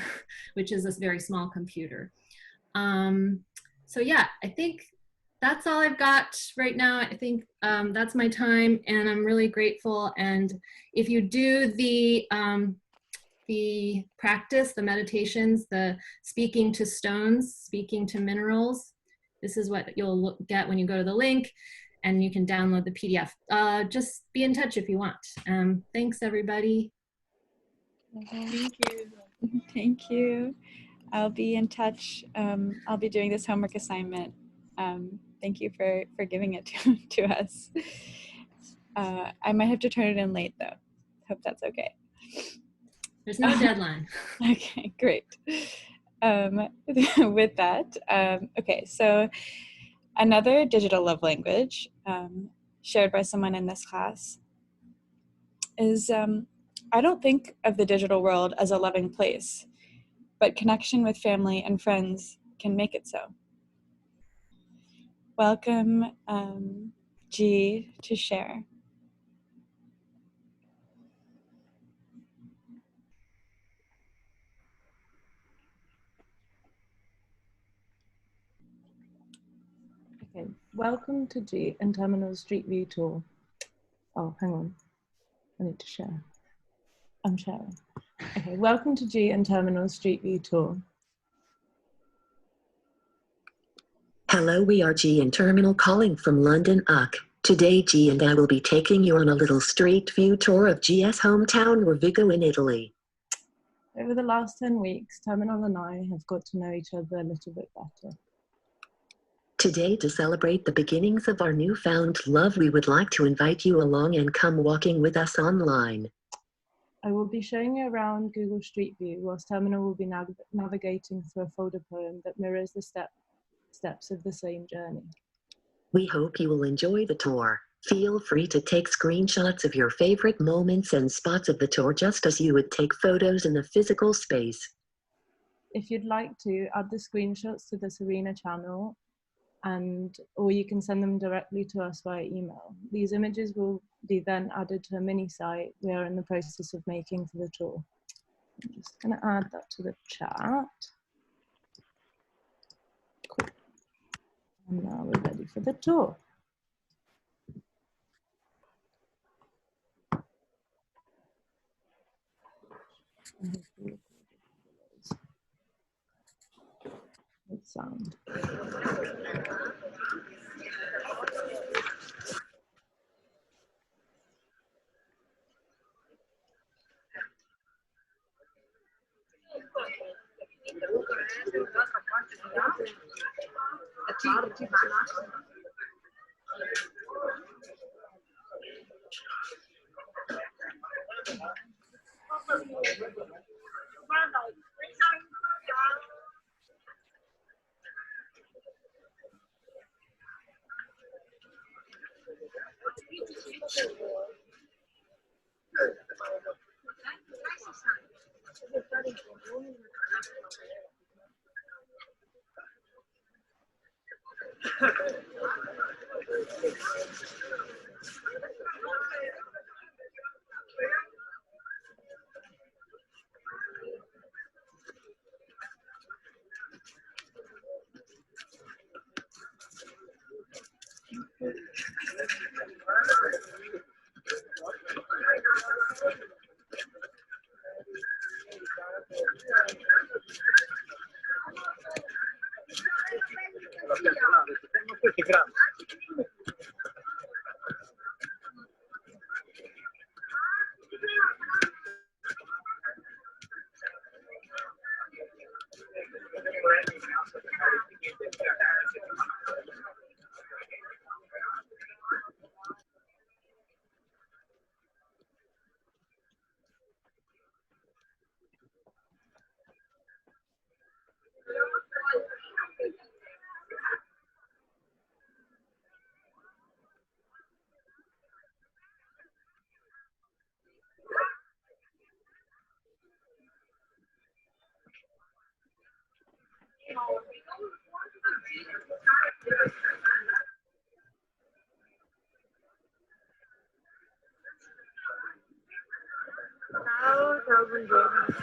which is a very small computer. So yeah, I think that's all I've got right now. I think that's my time, and I'm really grateful. And if you do the practice, the meditations, the speaking to stones, speaking to minerals, this is what you'll get when you go to the link, and you can download the PDF. Just be in touch if you want. Thanks, everybody. Thank you. Thank you. I'll be in touch. I'll be doing this homework assignment. Thank you for giving it to us. I might have to turn it in late though. Hope that's okay. There's no deadline. Okay, great. With that, okay, so another digital love language shared by someone in this class is, I don't think of the digital world as a loving place, but connection with family and friends can make it so. Welcome, G, to share. Okay, welcome to G and Terminal Street View Tour. Oh, hang on, I need to share. I'm sharing. Okay, welcome to G and Terminal Street View Tour. Hello, we are G and Terminal calling from London, UK. Today G and I will be taking you on a little street view tour of GS hometown, Rovigo in Italy. Over the last 10 weeks, Terminal and I have got to know each other a little bit better. Today, to celebrate the beginnings of our newfound love, we would like to invite you along and come walking with us online. I will be showing you around Google Street View, whilst Terminal will be navigating through a folder poem that mirrors the steps of the same journey. We hope you will enjoy the tour. Feel free to take screenshots of your favorite moments and spots of the tour, just as you would take photos in the physical space. If you'd like to, add the screenshots to the Serena channel, or you can send them directly to us via email. These images will be then added to a mini site we are in the process of making for the tour. I'm just going to add that to the chat. Cool. And now we're ready for the tour. Good sound. 10,000 babies.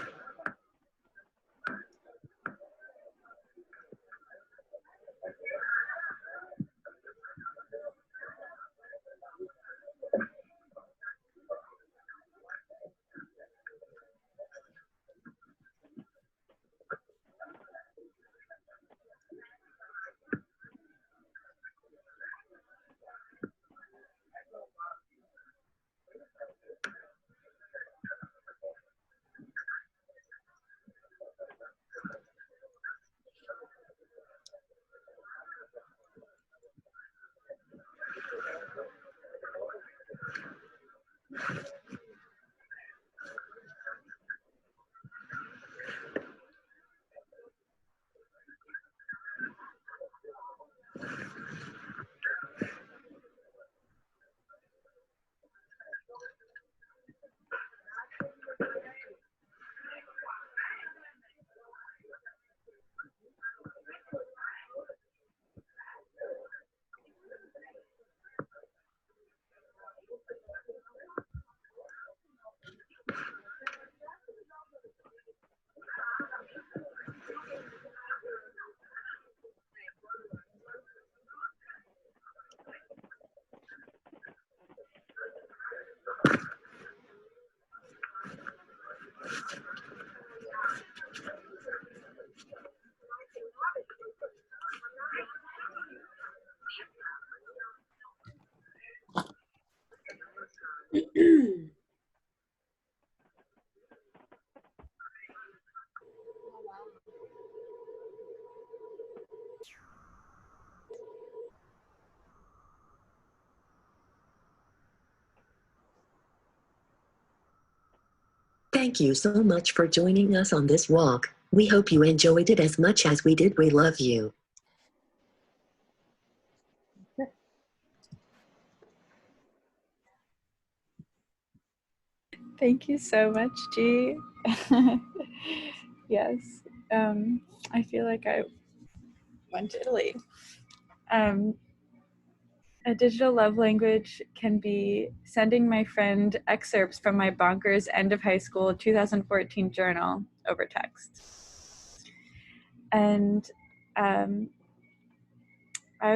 Thank you so much for joining us on this walk. We hope you enjoyed it as much as we did. We love you. Thank you so much, G. Yes, I feel like I went to Italy. A digital love language can be sending my friend excerpts from my bonkers end of high school 2014 journal over text. And I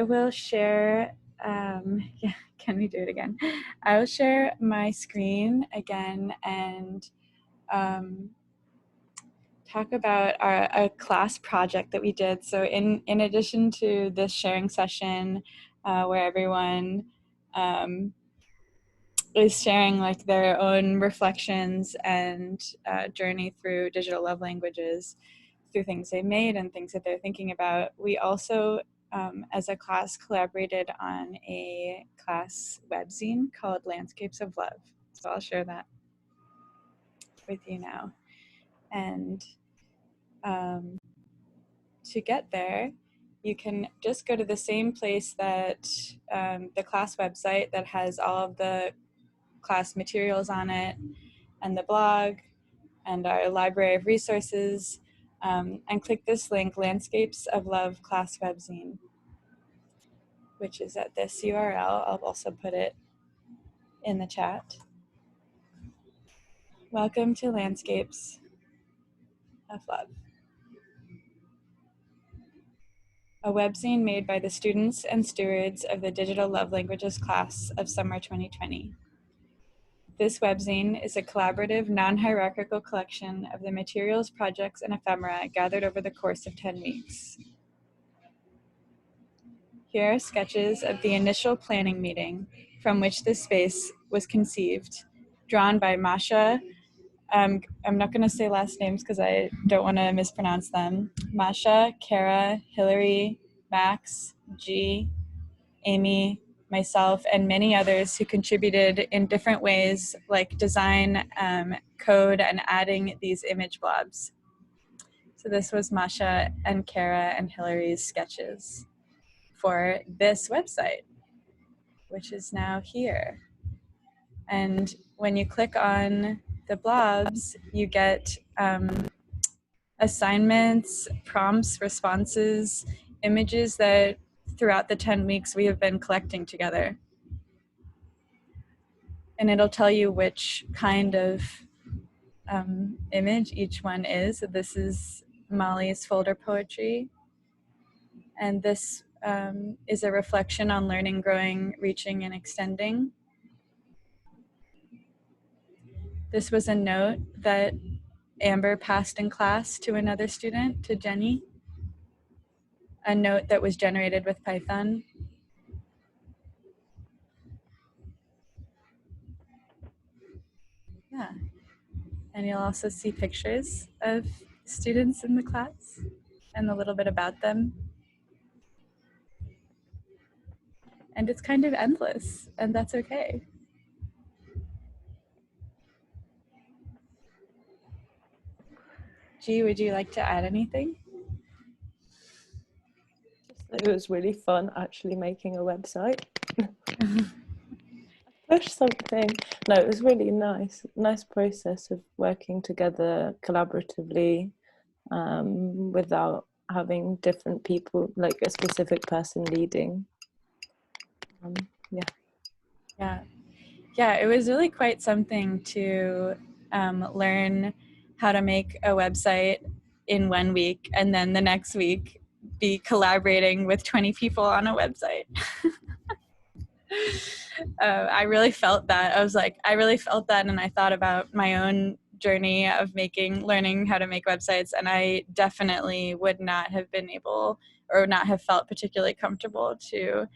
will share, yeah, can we do it again? I will share my screen again and talk about a class project that we did. So in addition to this sharing session where everyone is sharing like their own reflections and journey through digital love languages, through things they made and things that they're thinking about, we also as a class collaborated on a class webzine called Landscapes of Love. So I'll share that with you now. And to get there, you can just go to the same place that the class website that has all of the class materials on it and the blog and our library of resources, and click this link, Landscapes of Love Class Webzine, which is at this URL. I'll also put it in the chat. Welcome to Landscapes of Love, a webzine made by the students and stewards of the Digital Love Languages class of summer 2020. This webzine is a collaborative, non-hierarchical collection of the materials, projects, and ephemera gathered over the course of 10 weeks. Here are sketches of the initial planning meeting from which this space was conceived, drawn by Masha. I'm not going to say last names because I don't want to mispronounce them. Masha, Kara, Hillary, Max, G, Amy, myself, and many others who contributed in different ways, like design, code, and adding these image blobs. So this was Masha and Kara and Hillary's sketches for this website, which is now here. And when you click on the blobs, you get assignments, prompts, responses, images that throughout the 10 weeks we have been collecting together. And it'll tell you which kind of image each one is. This is Molly's folder poetry, and this is a reflection on learning, growing, reaching, and extending. This was a note that Amber passed in class to another student, to Jenny, a note that was generated with Python. Yeah, and you'll also see pictures of students in the class and a little bit about them. And it's kind of endless, and that's okay. G, would you like to add anything? It was really fun actually making a website. Push something. No, it was really nice process of working together collaboratively, without having different people, like a specific person leading. Yeah, it was really quite something to learn how to make a website in 1 week, and then the next week be collaborating with 20 people on a website. I really felt that. I really felt that, and I thought about my own journey of learning how to make websites, and I definitely would not have been able, or not have felt particularly comfortable to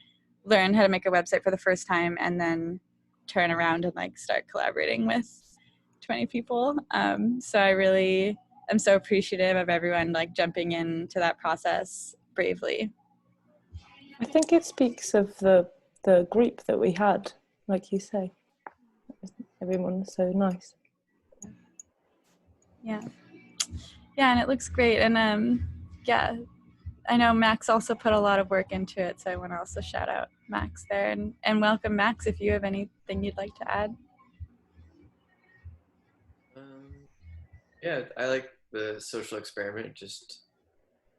learn how to make a website for the first time and then turn around and like start collaborating with 20 people. So I really am so appreciative of everyone like jumping into that process bravely. I think it speaks of the group that we had, like you say. Everyone was so nice. Yeah, and it looks great. And yeah, I know Max also put a lot of work into it, so I want to also shout out Max there, and welcome Max if you have anything you'd like to add. Yeah, I like the social experiment, just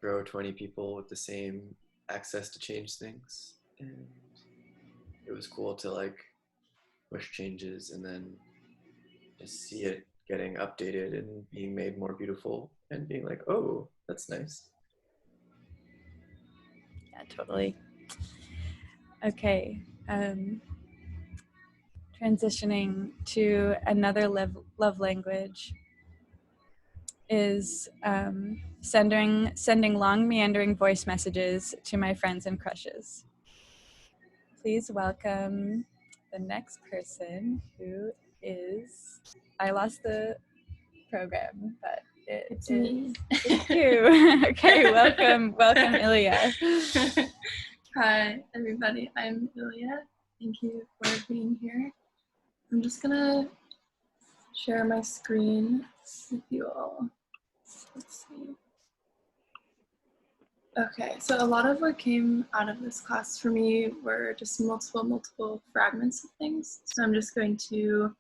grow 20 people with the same access to change things. And it was cool to like push changes and then just see it getting updated and being made more beautiful and being like, oh, that's nice. Yeah, totally. Okay. Transitioning to another love language is sending long meandering voice messages to my friends and crushes. Please welcome the next person, who is, I lost the program, but It's me. It's you. Okay, welcome Ilya. Hi, everybody. I'm Ilya. Thank you for being here. I'm just gonna share my screen with you all. Let's see. Okay, so a lot of what came out of this class for me were just multiple fragments of things. So I'm just going to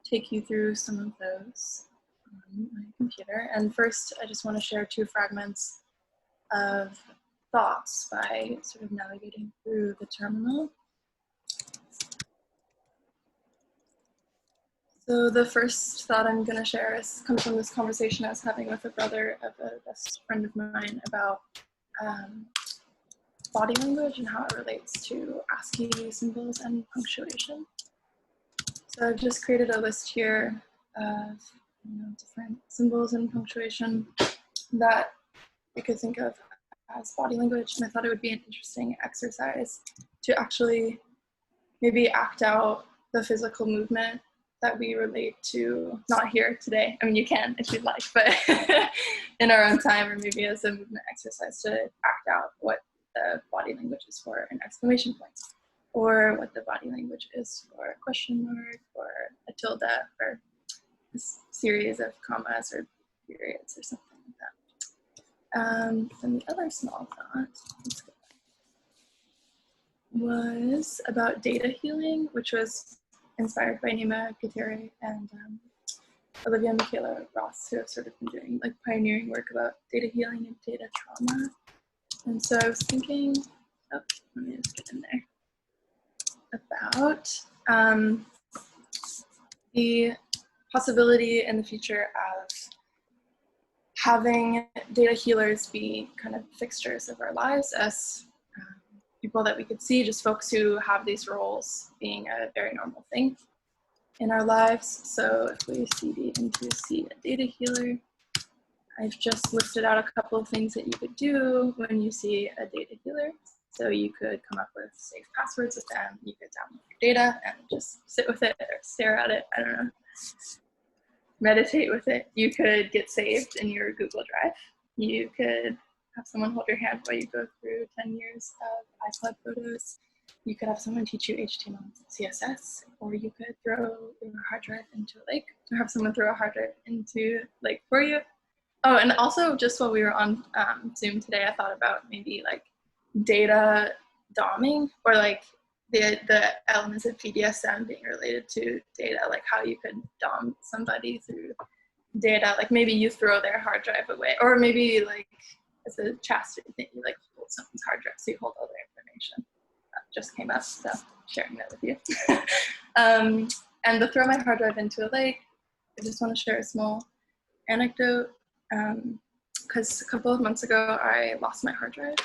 take you through some of those on my computer. And first, I just want to share 2 fragments of thoughts by sort of navigating through the terminal. So the first thought I'm going to share comes from this conversation I was having with a brother of a best friend of mine about body language and how it relates to ASCII symbols and punctuation. So I've just created a list here of different symbols and punctuation that you could think of as body language, and I thought it would be an interesting exercise to actually maybe act out the physical movement that we relate to, not here today. I mean, you can if you'd like, but in our own time, or maybe as a movement exercise to act out what the body language is for an exclamation point, or what the body language is for a question mark, or a tilde, or a series of commas or periods or something like that. Then the other small thought was about data healing, which was inspired by Nima Gutierrez and Olivia Michaela Ross, who have sort of been doing like pioneering work about data healing and data trauma. And so I was thinking, let me just get in there, about the possibility in the future of having data healers be kind of fixtures of our lives as people that we could see, just folks who have these roles being a very normal thing in our lives. So if we cd into see a data healer, I've just listed out a couple of things that you could do when you see a data healer. So you could come up with safe passwords with them, you could download your data and just sit with it or stare at it, I don't know, meditate with it. You could get saved in your Google Drive. You could have someone hold your hand while you go through 10 years of iCloud photos. You could have someone teach you HTML and CSS, or you could throw your hard drive into a lake, or have someone throw a hard drive into a lake for you. Oh, and also just while we were on Zoom today, I thought about maybe like data doming, or like the elements of BDSM being related to data, like how you could dom somebody through data, like maybe you throw their hard drive away, or maybe like as a chastity thing, you like hold someone's hard drive, so you hold all their information. That just came up, so sharing that with you. And to throw my hard drive into a lake, I just want to share a small anecdote, because a couple of months ago I lost my hard drive,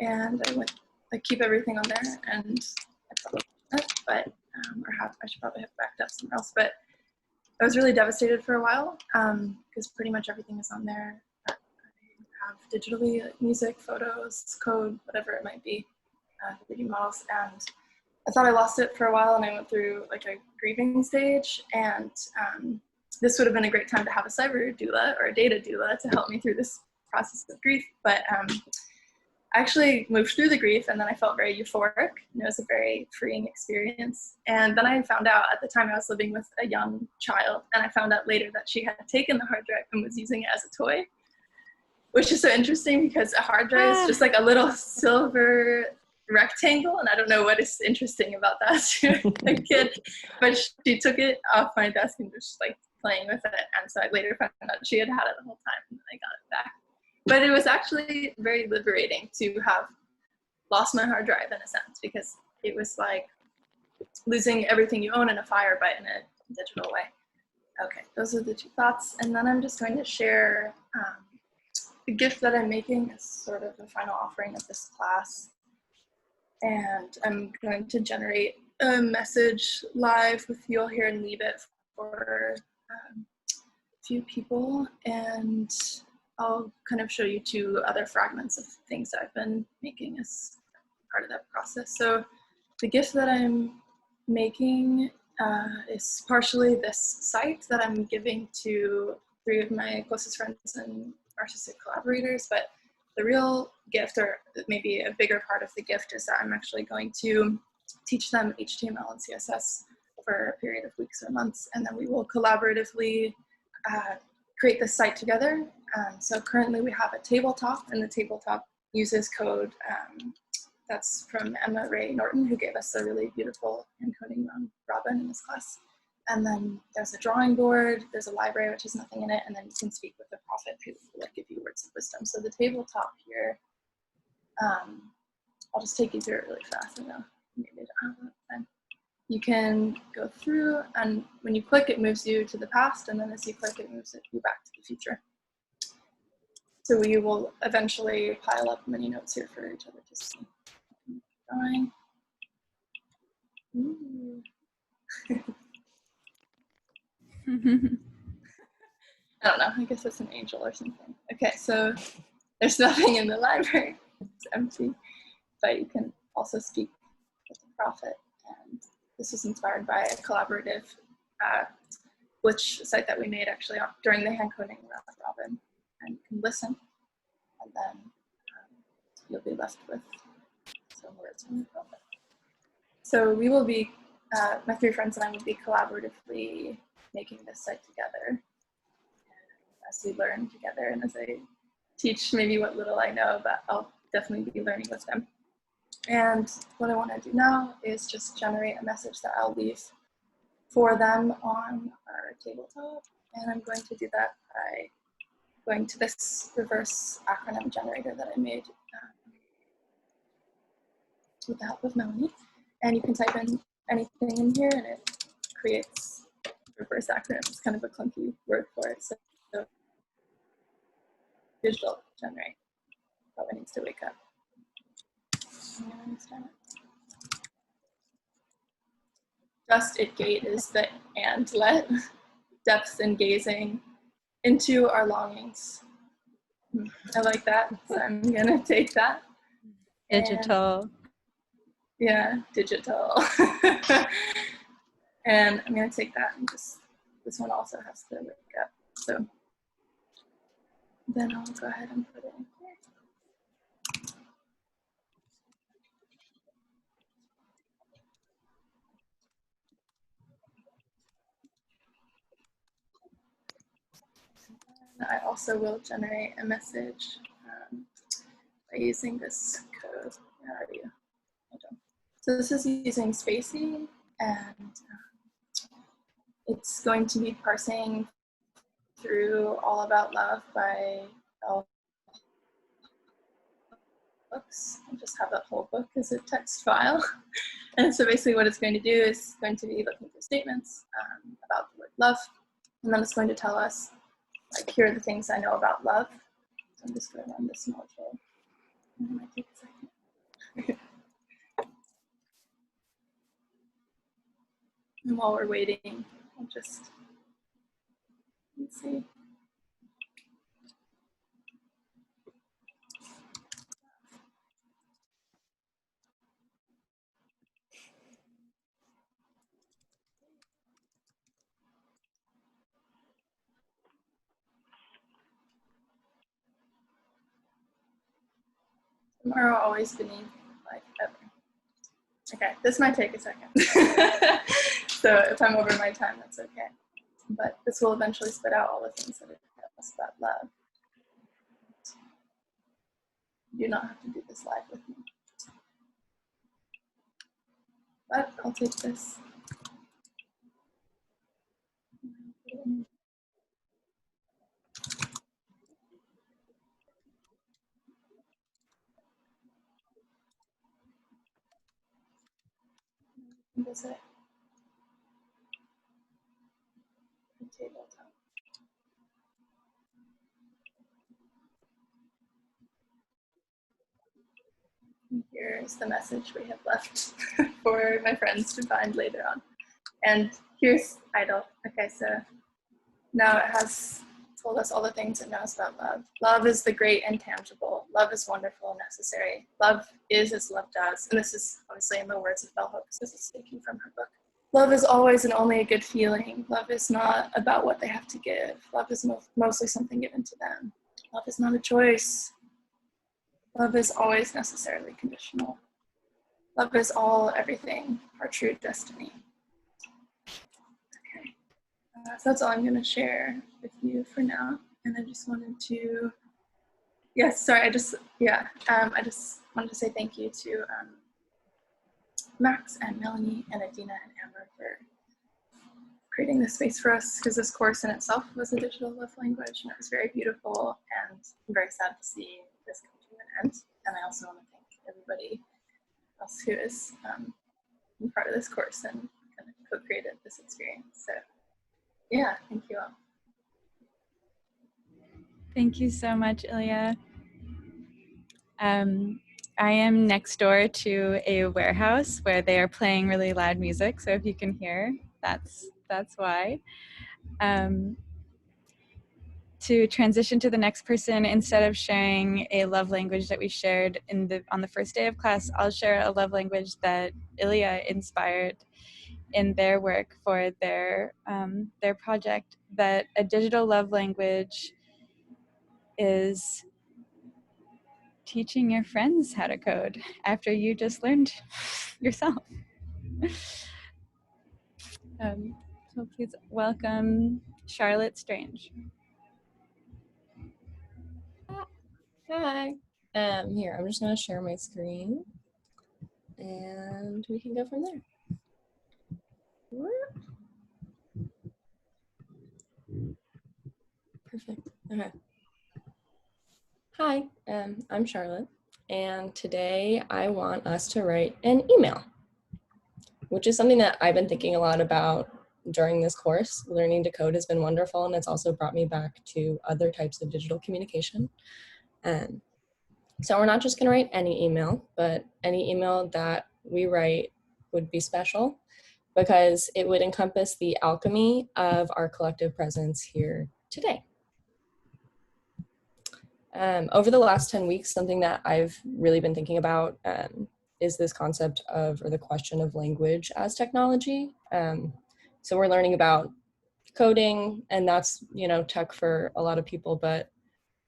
and I keep everything on there, and I probably it, but I should probably have backed up somewhere else. But I was really devastated for a while, because pretty much everything is on there that I have digitally, like music, photos, code, whatever it might be, 3D models. And I thought I lost it for a while, and I went through like a grieving stage, and this would have been a great time to have a cyber doula or a data doula to help me through this process of grief. But I actually moved through the grief, and then I felt very euphoric, and it was a very freeing experience. And then I found out, at the time I was living with a young child, and I found out later that she had taken the hard drive and was using it as a toy, which is so interesting because a hard drive is just like a little silver rectangle, and I don't know what is interesting about that to a kid, but she took it off my desk and was just like playing with it, and so I later found out she had had it the whole time, and I got it back. But it was actually very liberating to have lost my hard drive in a sense, because it was like losing everything you own in a fire, but in a digital way. Okay, those are the two thoughts. And then I'm just going to share the gift that I'm making as sort of the final offering of this class. And I'm going to generate a message live with you all here and leave it for a few people. And I'll kind of show you two other fragments of things that I've been making as part of that process. So the gift that I'm making is partially this site that I'm giving to 3 of my closest friends and artistic collaborators, but the real gift, or maybe a bigger part of the gift, is that I'm actually going to teach them HTML and CSS for a period of weeks or months, and then we will collaboratively create this site together. So currently we have a tabletop, and the tabletop uses code that's from Emma Ray Norton, who gave us a really beautiful encoding Robin in this class. And then there's a drawing board, there's a library which has nothing in it, and then you can speak with the prophet who will give you words of wisdom. So the tabletop here, I'll just take you through it really fast. I know maybe I don't have enough time. You can go through, and when you click, it moves you to the past, and then as you click, it moves you back to the future. So we will eventually pile up many notes here for each other to see. Drawing. I don't know, I guess it's an angel or something. Okay, so there's nothing in the library, it's empty, but you can also speak with the prophet. And this was inspired by a collaborative glitch site that we made actually during the hand coding around Robin. And you can listen, and then you'll be left with some words from the prophet. So we will be, my 3 friends and I will be collaboratively making this site together as we learn together, and as I teach maybe what little I know, but I'll definitely be learning with them. And what I want to do now is just generate a message that I'll leave for them on our tabletop, and I'm going to do that by going to this reverse acronym generator that I made with the help of Melanie. And you can type in anything in here, and it creates reverse acronym. It's kind of a clunky word for it. So digital generate probably needs to wake up. Just it gate is the and let, depths in gazing into our longings. I like that, so I'm gonna take that. Digital. And, yeah, digital. And I'm gonna take that and just, this one also has to wake up. So then I'll go ahead and put it in here. I also will generate a message by using this code. Where are you? So this is using Spacey, and it's going to be parsing through All About Love by Bell Books. I just have that whole book as a text file. And so basically what it's going to do is going to be looking for statements about the word love, and then it's going to tell us, like, here are the things I know about love. So I'm just going to run this module. And it might take a second. And while we're waiting, I'll just, let's see. Tomorrow always beneath, like, ever. Okay, this might take a second. So if I'm over my time, that's okay. But this will eventually spit out all the things that it tells us about love. You do not have to do this live with me. But I'll take this. Visit the tabletop. And here's the message we have left for my friends to find later on. And here's idle. Okay, so now it has told us all the things it knows about love. Love is the great and tangible. Love is wonderful and necessary. Love is as love does. And this is obviously in the words of Bell Hooks. This is taken from her book. Love is always and only a good feeling. Love is not about what they have to give. Love is mostly something given to them. Love is not a choice. Love is always necessarily conditional. Love is all, everything, our true destiny. Okay, so that's all I'm going to share with you for now. And I just wanted to, yes, sorry, I just wanted to say thank you to Max and Melanie and Adina and Amber for creating this space for us, because this course in itself was a digital love language, and it was very beautiful, and I'm very sad to see this come to an end. And I also want to thank everybody else who is been part of this course and kind of co-created this experience. So yeah, thank you all. Thank you so much, Ilya. I am next door to a warehouse where they are playing really loud music. So if you can hear, that's why. To transition to the next person, instead of sharing a love language that we shared on the first day of class, I'll share a love language that Ilya inspired in their work for their project. That a digital love language is teaching your friends how to code after you just learned yourself. So please welcome Charlotte Strange. Hi. Here, I'm just going to share my screen and we can go from there. Perfect. Okay. Hi, I'm Charlotte, and today I want us to write an email, which is something that I've been thinking a lot about during this course. Learning to code has been wonderful, and it's also brought me back to other types of digital communication. So we're not just going to write any email, but any email that we write would be special because it would encompass the alchemy of our collective presence here today. Over the last 10 weeks, something that I've really been thinking about is this concept of, or the question of language as technology. So we're learning about coding, and that's, you know, tech for a lot of people, but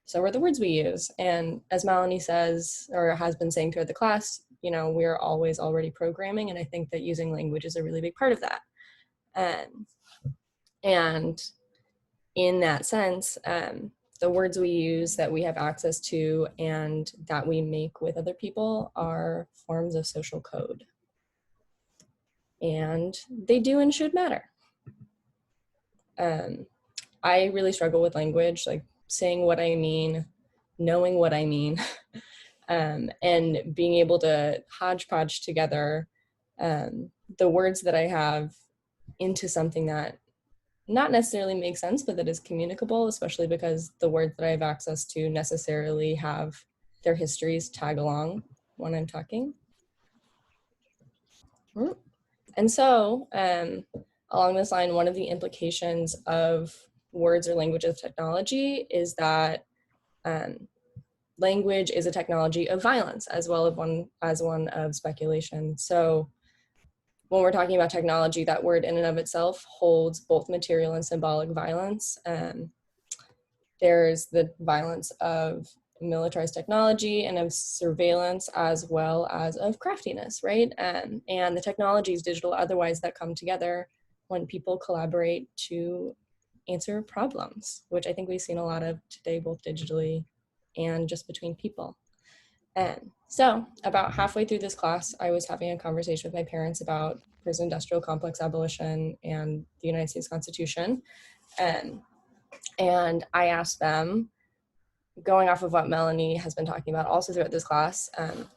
so are the words we use. And as Melanie says, or has been saying throughout the class, you know, we're always already programming, and I think that using language is a really big part of that. And in that sense, the words we use that we have access to and that we make with other people are forms of social code. And they do and should matter. I really struggle with language, like saying what I mean, knowing what I mean, and being able to hodgepodge together the words that I have into something that not necessarily makes sense, but that is communicable, especially because the words that I have access to necessarily have their histories tag along when I'm talking. And so along this line, one of the implications of words or language as technology is that language is a technology of violence as well as one of speculation. So when we're talking about technology, that word in and of itself holds both material and symbolic violence. There's the violence of militarized technology and of surveillance as well as of craftiness, right? And the technologies, digital otherwise, that come together when people collaborate to answer problems, which I think we've seen a lot of today, both digitally and just between people. So about halfway through this class, I was having a conversation with my parents about prison industrial complex abolition and the United States Constitution. And I asked them, going off of what Melanie has been talking about also throughout this class,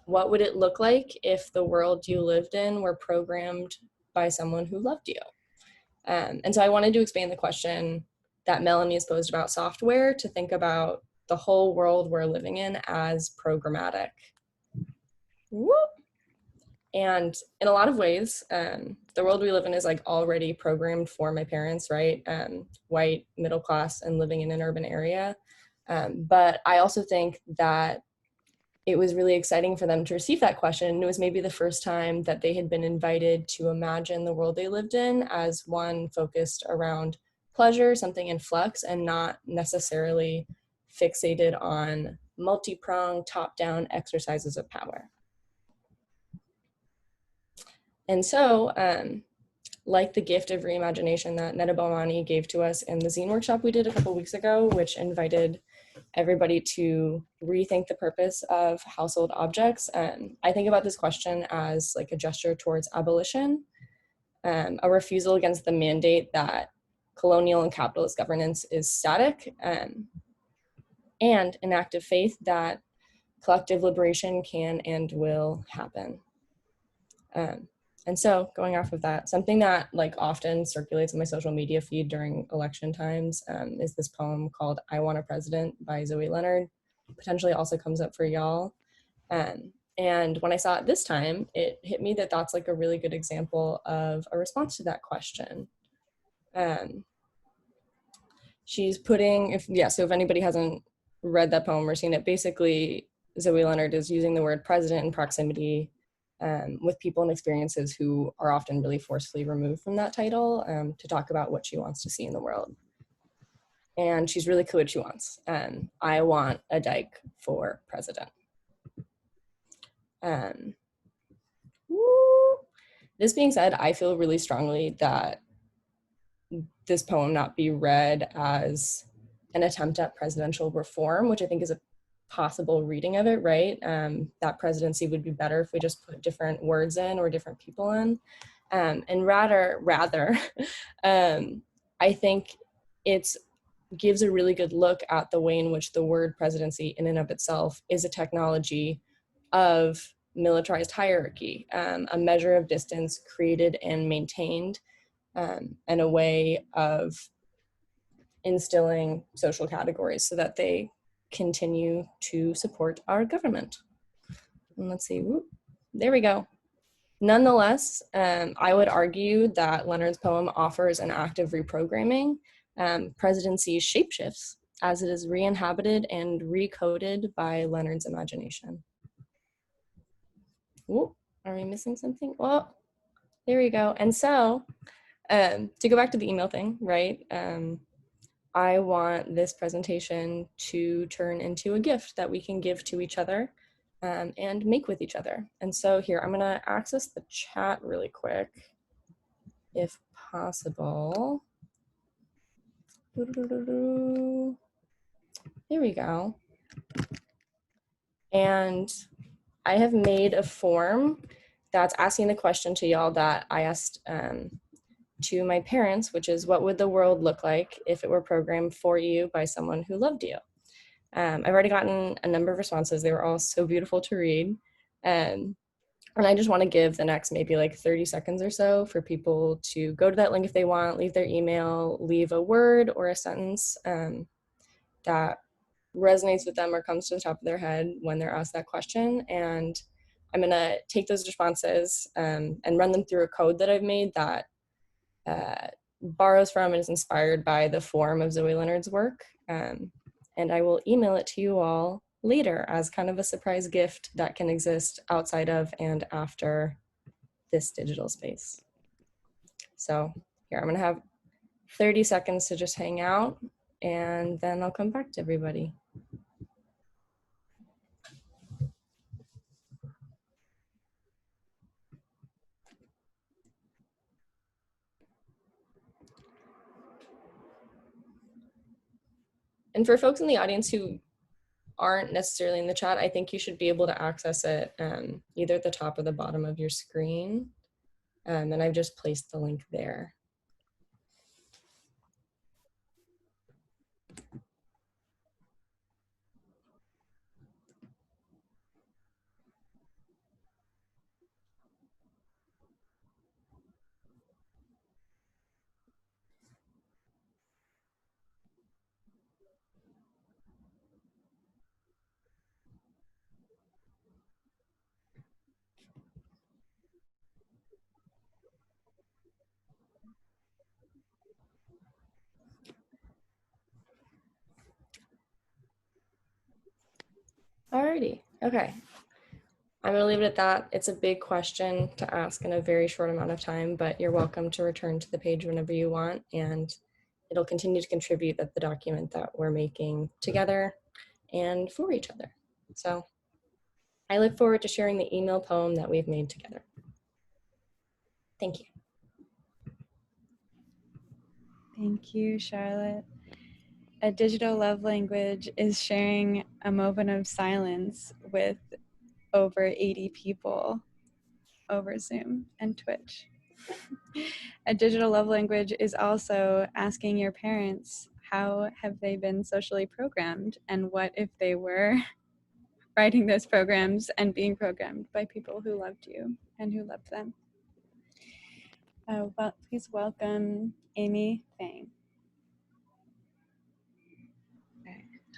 what would it look like if the world you lived in were programmed by someone who loved you? And so I wanted to expand the question that Melanie has posed about software to think about the whole world we're living in as programmatic. Whoop. And in a lot of ways, the world we live in is like already programmed for my parents, right? White, middle class, and living in an urban area. But I also think that it was really exciting for them to receive that question. It was maybe the first time that they had been invited to imagine the world they lived in as one focused around pleasure, something in flux, and not necessarily fixated on multi-pronged, top-down exercises of power. And so, like the gift of reimagination that Neda Bomani gave to us in the zine workshop we did a couple weeks ago, which invited everybody to rethink the purpose of household objects. I think about this question as like a gesture towards abolition, a refusal against the mandate that colonial and capitalist governance is static, and an act of faith that collective liberation can and will happen. And so going off of that, something that like often circulates in my social media feed during election times is this poem called I Want a President by Zoe Leonard. Potentially also comes up for y'all. And when I saw it this time, it hit me that that's like a really good example of a response to that question. She's putting, so if anybody hasn't read that poem or seen it, basically Zoe Leonard is using the word president in proximity with people and experiences who are often really forcefully removed from that title to talk about what she wants to see in the world. And she's really clear what she wants. I want a dyke for president. This being said, I feel really strongly that this poem not be read as an attempt at presidential reform, which I think is a possible reading of it, right? That presidency would be better if we just put different words in or different people in. And rather, I think it gives a really good look at the way in which the word presidency in and of itself is a technology of militarized hierarchy, a measure of distance created and maintained and a way of instilling social categories so that they continue to support our government. And let's see, whoop, there we go. Nonetheless, I would argue that Leonard's poem offers an active reprogramming. Presidency shapeshifts as it is re-inhabited and recoded by Leonard's imagination. Ooh, are we missing something? Well, there we go. And so, to go back to the email thing, right? I want this presentation to turn into a gift that we can give to each other and make with each other. And so here, I'm gonna access the chat really quick, if possible. There we go. And I have made a form that's asking the question to y'all that I asked to my parents, which is, what would the world look like if it were programmed for you by someone who loved you? I've already gotten a number of responses. They were all so beautiful to read. And I just want to give the next maybe like 30 seconds or so for people to go to that link if they want, leave their email, leave a word or a sentence that resonates with them or comes to the top of their head when they're asked that question. And I'm going to take those responses and run them through a code that I've made that borrows from and is inspired by the form of Zoe Leonard's work. And I will email it to you all later as kind of a surprise gift that can exist outside of and after this digital space. So here, I'm gonna have 30 seconds to just hang out, and then I'll come back to everybody. And for folks in the audience who aren't necessarily in the chat, I think you should be able to access it either at the top or the bottom of your screen. And I've just placed the link there. Alrighty, okay. I'm gonna leave it at that. It's a big question to ask in a very short amount of time, but you're welcome to return to the page whenever you want, and it'll continue to contribute at the document that we're making together and for each other. So I look forward to sharing the email poem that we've made together. Thank you. Thank you, Charlotte. A Digital Love Language is sharing a moment of silence with over 80 people over Zoom and Twitch. A Digital Love Language is also asking your parents, how have they been socially programmed, and what if they were writing those programs and being programmed by people who loved you and who loved them. Well, please welcome Amy Fang.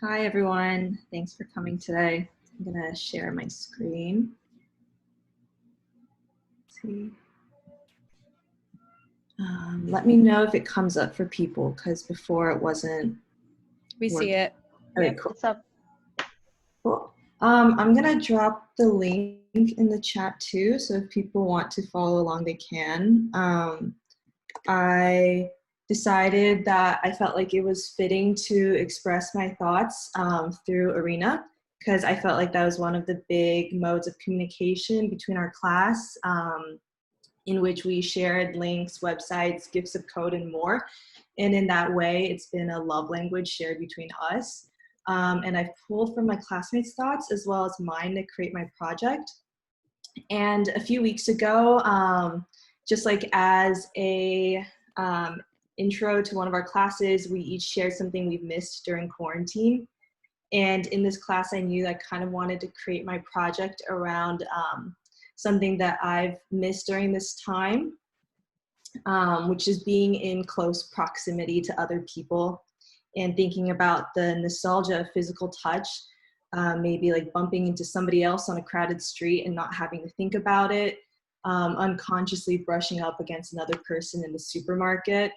Hi everyone, thanks for coming today. I'm gonna share my screen. Let's see. Let me know if it comes up for people, because before it wasn't. We see it. Okay, yep. cool. What's up? Cool. I'm gonna drop the link in the chat too, so if people want to follow along, they can. I decided that I felt like it was fitting to express my thoughts through Arena, because I felt like that was one of the big modes of communication between our class, in which we shared links, websites, gifts of code, and more. And in that way, it's been a love language shared between us. And I've pulled from my classmates' thoughts as well as mine to create my project. And a few weeks ago, just like as a intro to one of our classes, we each shared something we've missed during quarantine. And in this class, I knew I kind of wanted to create my project around something that I've missed during this time. which is being in close proximity to other people and thinking about the nostalgia of physical touch, maybe like bumping into somebody else on a crowded street and not having to think about it, unconsciously brushing up against another person in the supermarket.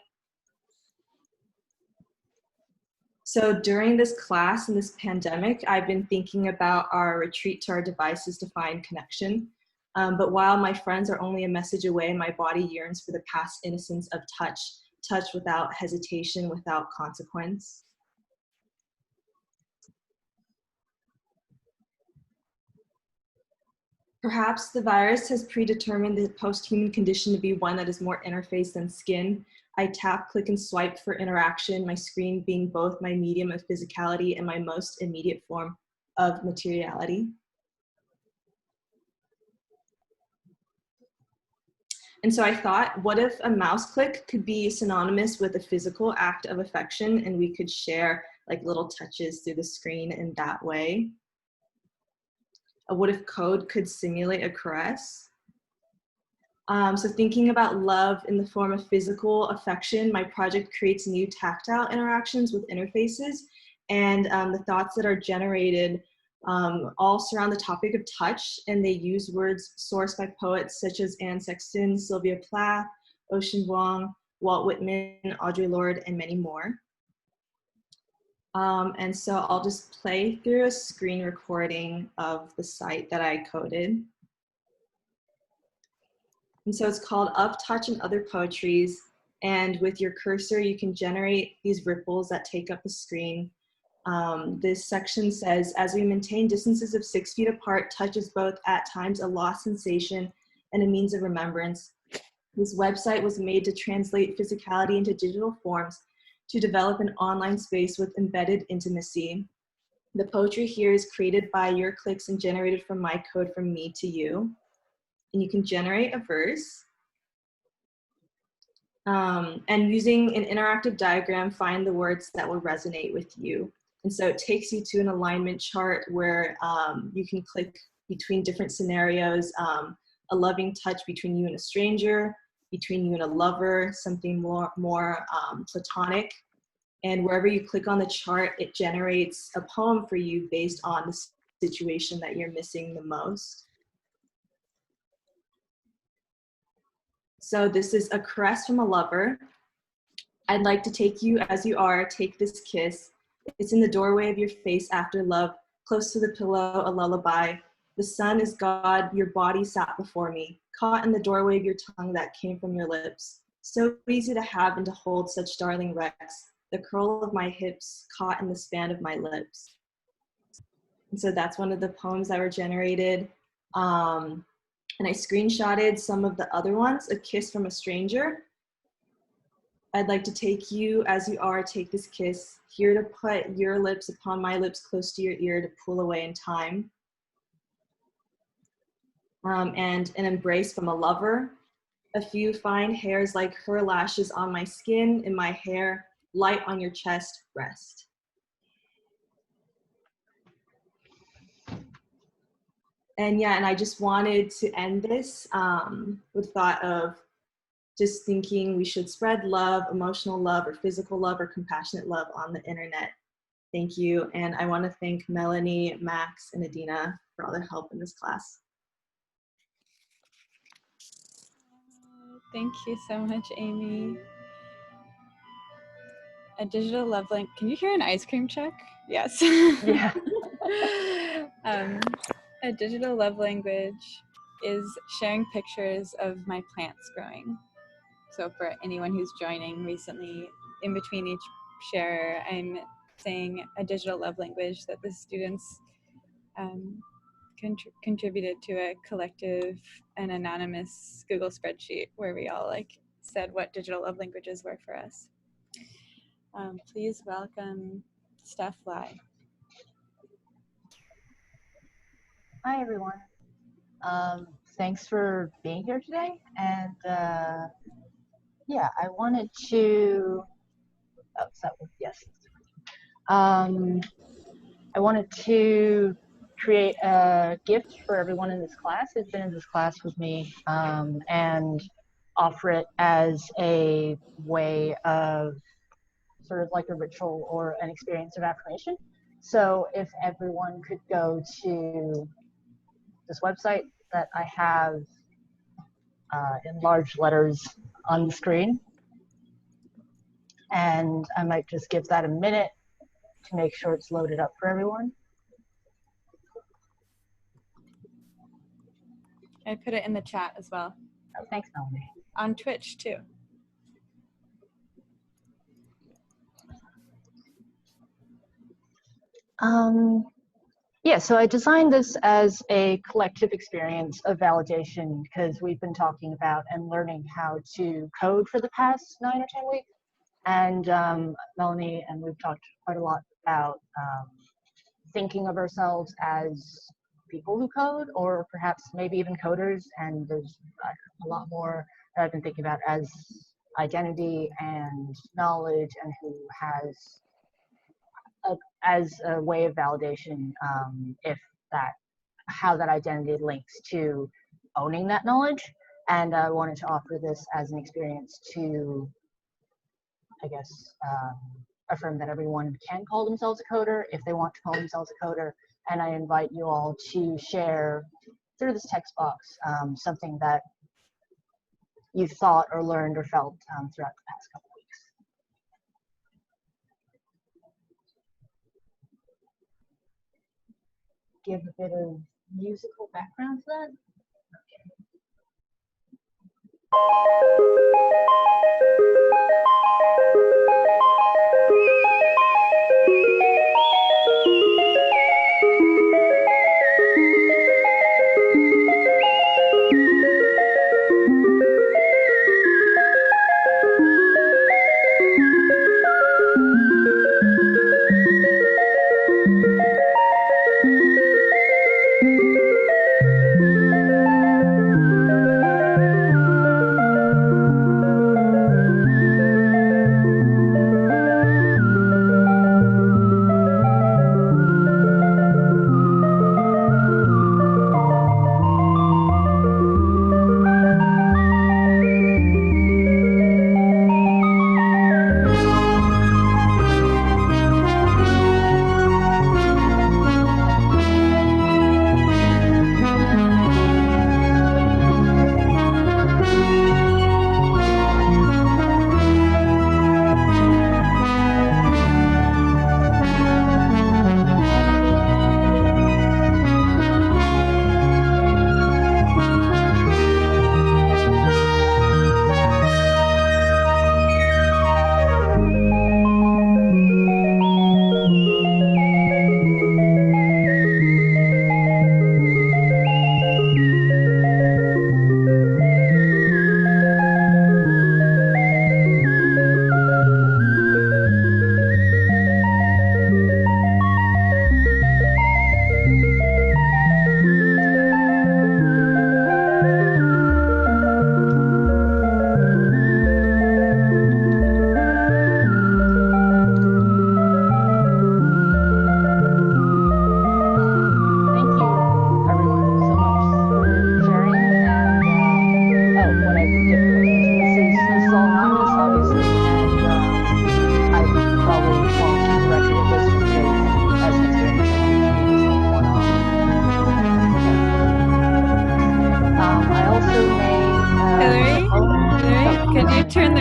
So during this class and this pandemic, I've been thinking about our retreat to our devices to find connection. But while my friends are only a message away, my body yearns for the past innocence of touch, touch without hesitation, without consequence. Perhaps the virus has predetermined the post-human condition to be one that is more interface than skin. I tap, click, and swipe for interaction, my screen being both my medium of physicality and my most immediate form of materiality. And so I thought, what if a mouse click could be synonymous with a physical act of affection and we could share like little touches through the screen in that way? What if code could simulate a caress? So thinking about love in the form of physical affection, my project creates new tactile interactions with interfaces, and the thoughts that are generated all surround the topic of touch, and they use words sourced by poets such as Anne Sexton, Sylvia Plath, Ocean Vuong, Walt Whitman, Audre Lorde, and many more. And so I'll just play through a screen recording of the site that I coded. And so it's called Of Touch and Other Poetries. And with your cursor, you can generate these ripples that take up the screen. This section says, as we maintain distances of 6 feet apart, touch is both at times a lost sensation and a means of remembrance. This website was made to translate physicality into digital forms, to develop an online space with embedded intimacy. The poetry here is created by your clicks and generated from my code from me to you. And you can generate a verse. And using an interactive diagram, find the words that will resonate with you. And so it takes you to an alignment chart where you can click between different scenarios, a loving touch between you and a stranger, between you and a lover, something more platonic. And wherever you click on the chart, it generates a poem for you based on the situation that you're missing the most. So this is a caress from a lover. I'd like to take you as you are, take this kiss. It's in the doorway of your face after love, close to the pillow, a lullaby. The sun is God, your body sat before me, caught in the doorway of your tongue that came from your lips. So easy to have and to hold such darling wrecks, the curl of my hips caught in the span of my lips. And so that's one of the poems that were generated. And I screenshotted some of the other ones, A Kiss from a Stranger. I'd like to take you as you are, take this kiss, here to put your lips upon my lips close to your ear to pull away in time. And an embrace from a lover. A few fine hairs like her lashes on my skin, in my hair, light on your chest, rest. And yeah, and I just wanted to end this with thought of just thinking we should spread love, emotional love, or physical love, or compassionate love on the internet. Thank you. And I want to thank Melanie, Max, and Adina for all their help in this class. Thank you so much, Amy. A digital love language. Can you hear an ice cream truck? Yes. Yeah. A digital love language is sharing pictures of my plants growing. So for anyone who's joining recently, in between each share, I'm saying a digital love language that the students contributed to a collective and anonymous Google spreadsheet where we all said what digital love languages were for us. Please welcome Steph Lai. Hi, everyone. Thanks for being here today. And yeah, I wanted to, I wanted to create a gift for everyone in this class who's been in this class with me. And offer it as a way of sort of like a ritual or an experience of affirmation. So if everyone could go to this website that I have in large letters on the screen, and I might just give that a minute to make sure it's loaded up for everyone. I put it in the chat as well. Oh, thanks, Melanie. On Twitch too. Yeah, so I designed this as a collective experience of validation because we've been talking about and learning how to code for the past 9 or 10 weeks. And Melanie and we've talked quite a lot about thinking of ourselves as people who code, or perhaps maybe even coders. And there's a lot more that I've been thinking about as identity and knowledge, and who has as a way of validation, if that, how that identity links to owning that knowledge. And I wanted to offer this as an experience to, I guess, affirm that everyone can call themselves a coder if they want to call themselves a coder. And I invite you all to share through this text box something that you've thought or learned or felt throughout the past couple of weeks. Give a bit of musical background to that.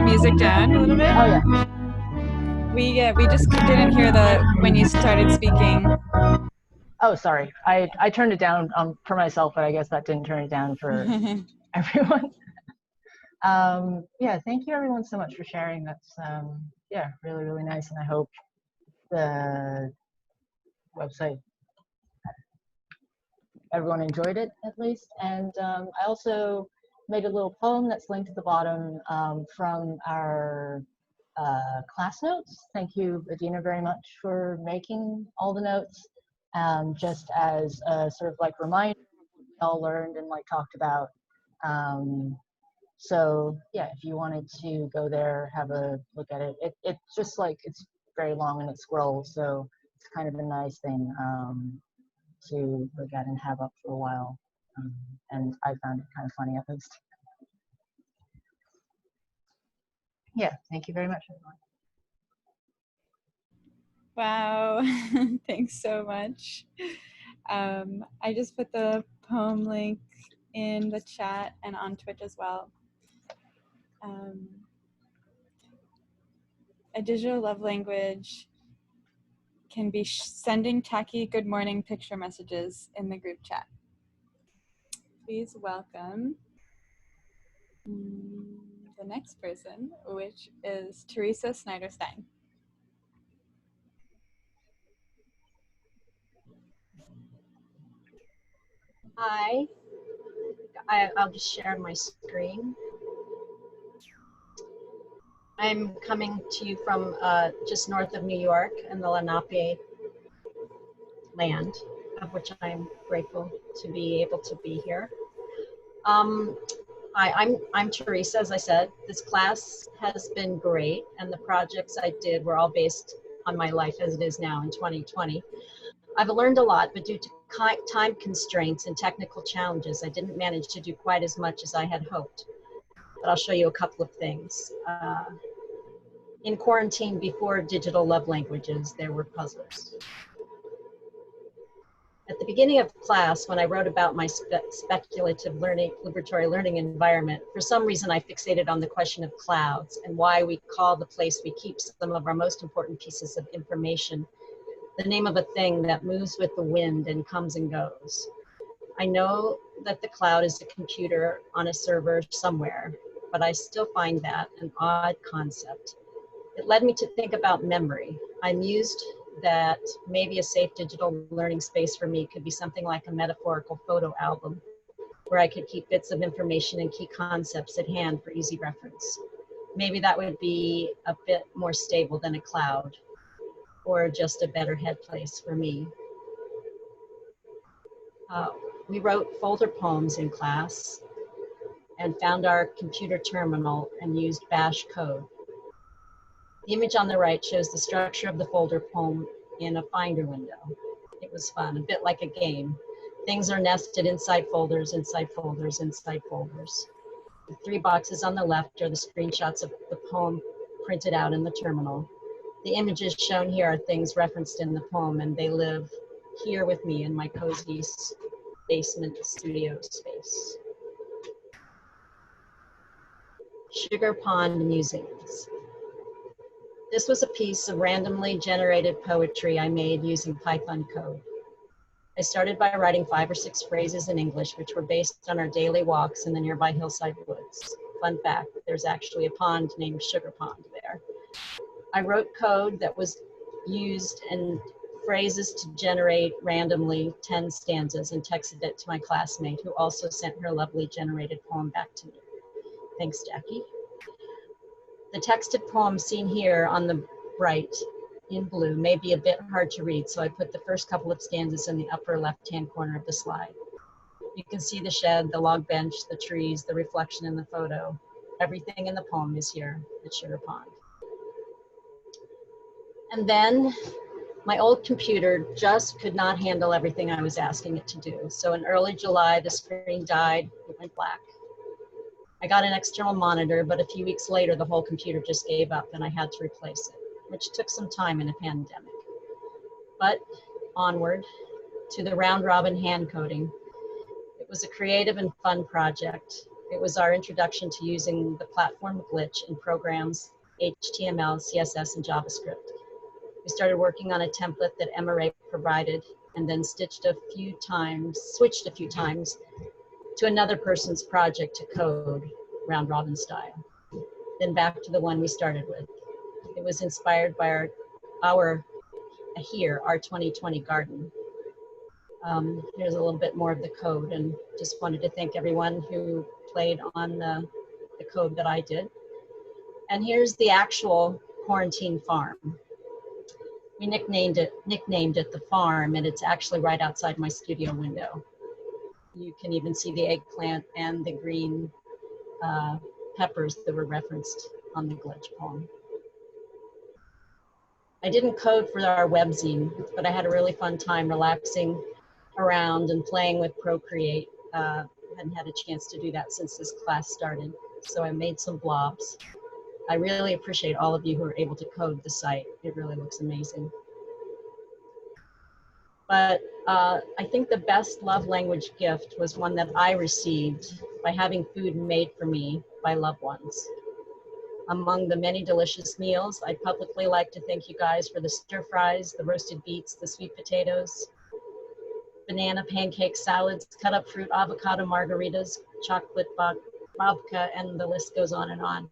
Music down a little bit? Oh yeah. We just didn't hear the when you started speaking. Oh, sorry. I turned it down for myself, but I guess that didn't turn it down for everyone. Yeah, thank you everyone so much for sharing. That's yeah, really, really nice, and I hope the website, everyone enjoyed it at least. And I also made a little poem that's linked at the bottom from our class notes. Thank you, Adina, very much for making all the notes, just as a sort of like reminder we all learned and like talked about. So yeah, if you wanted to go there, have a look at it. It's just like, it's very long and it scrolls, so it's kind of a nice thing to look at and have up for a while. And I found it kind of funny at least. Yeah, thank you very much, everyone. Wow, thanks so much. I just put the poem link in the chat and on Twitch as well. A digital love language can be sending tacky good morning picture messages in the group chat. Please welcome the next person, which is Teresa Snyder-Stein. Hi, I'll just share my screen. I'm coming to you from just north of New York in the Lenape land, of which I'm grateful to be able to be here. Hi, I'm Teresa, as I said. This class has been great, and the projects I did were all based on my life as it is now in 2020. I've learned a lot, but due to time constraints and technical challenges, I didn't manage to do quite as much as I had hoped. But I'll show you a couple of things. In quarantine before digital love languages, there were puzzlers. At the beginning of class, when I wrote about my speculative liberatory learning environment, for some reason I fixated on the question of clouds and why we call the place we keep some of our most important pieces of information the name of a thing that moves with the wind and comes and goes. I know that the cloud is a computer on a server somewhere, but I still find that an odd concept. It led me to think about memory. I mused that maybe a safe digital learning space for me could be something like a metaphorical photo album, where I could keep bits of information and key concepts at hand for easy reference. Maybe that would be a bit more stable than a cloud, or just a better head place for me. We wrote folder poems in class and found our computer terminal and used bash code. The image on the right shows the structure of the folder poem in a Finder window. It was fun, a bit like a game. Things are nested inside folders, inside folders, inside folders. The 3 boxes on the left are the screenshots of the poem printed out in the terminal. The images shown here are things referenced in the poem, and they live here with me in my cozy basement studio space. Sugar Pond Musings. This was a piece of randomly generated poetry I made using Python code. I started by writing 5 or 6 phrases in English, which were based on our daily walks in the nearby hillside woods. Fun fact, there's actually a pond named Sugar Pond there. I wrote code that was used in phrases to generate randomly 10 stanzas and texted it to my classmate, who also sent her lovely generated poem back to me. Thanks, Jackie. The texted poem seen here on the right in blue may be a bit hard to read, so I put the first couple of stanzas in the upper left-hand corner of the slide. You can see the shed, the log bench, the trees, the reflection in the photo. Everything in the poem is here at Sugar Pond. And then my old computer just could not handle everything I was asking it to do. So in early July, the screen died, it went black. I got an external monitor, but a few weeks later, the whole computer just gave up and I had to replace it, which took some time in a pandemic. But onward to the round robin hand coding. It was a creative and fun project. It was our introduction to using the platform Glitch in programs, HTML, CSS, and JavaScript. We started working on a template that Emma Ray provided and then switched a few times to another person's project to code, round robin style. Then back to the one we started with. It was inspired by our 2020 garden. Here's a little bit more of the code, and just wanted to thank everyone who played on the code that I did. And here's the actual quarantine farm. We nicknamed it the farm, and it's actually right outside my studio window. You can even see the eggplant and the green peppers that were referenced on the Glitch poem. I didn't code for our webzine, but I had a really fun time relaxing around and playing with Procreate. Hadn't had a chance to do that since this class started, so I made some blobs. I really appreciate all of you who are able to code the site. It really looks amazing. But I think the best love language gift was one that I received by having food made for me by loved ones. Among the many delicious meals, I'd publicly like to thank you guys for the stir fries, the roasted beets, the sweet potatoes, banana pancake salads, cut up fruit, avocado margaritas, chocolate babka, and the list goes on and on.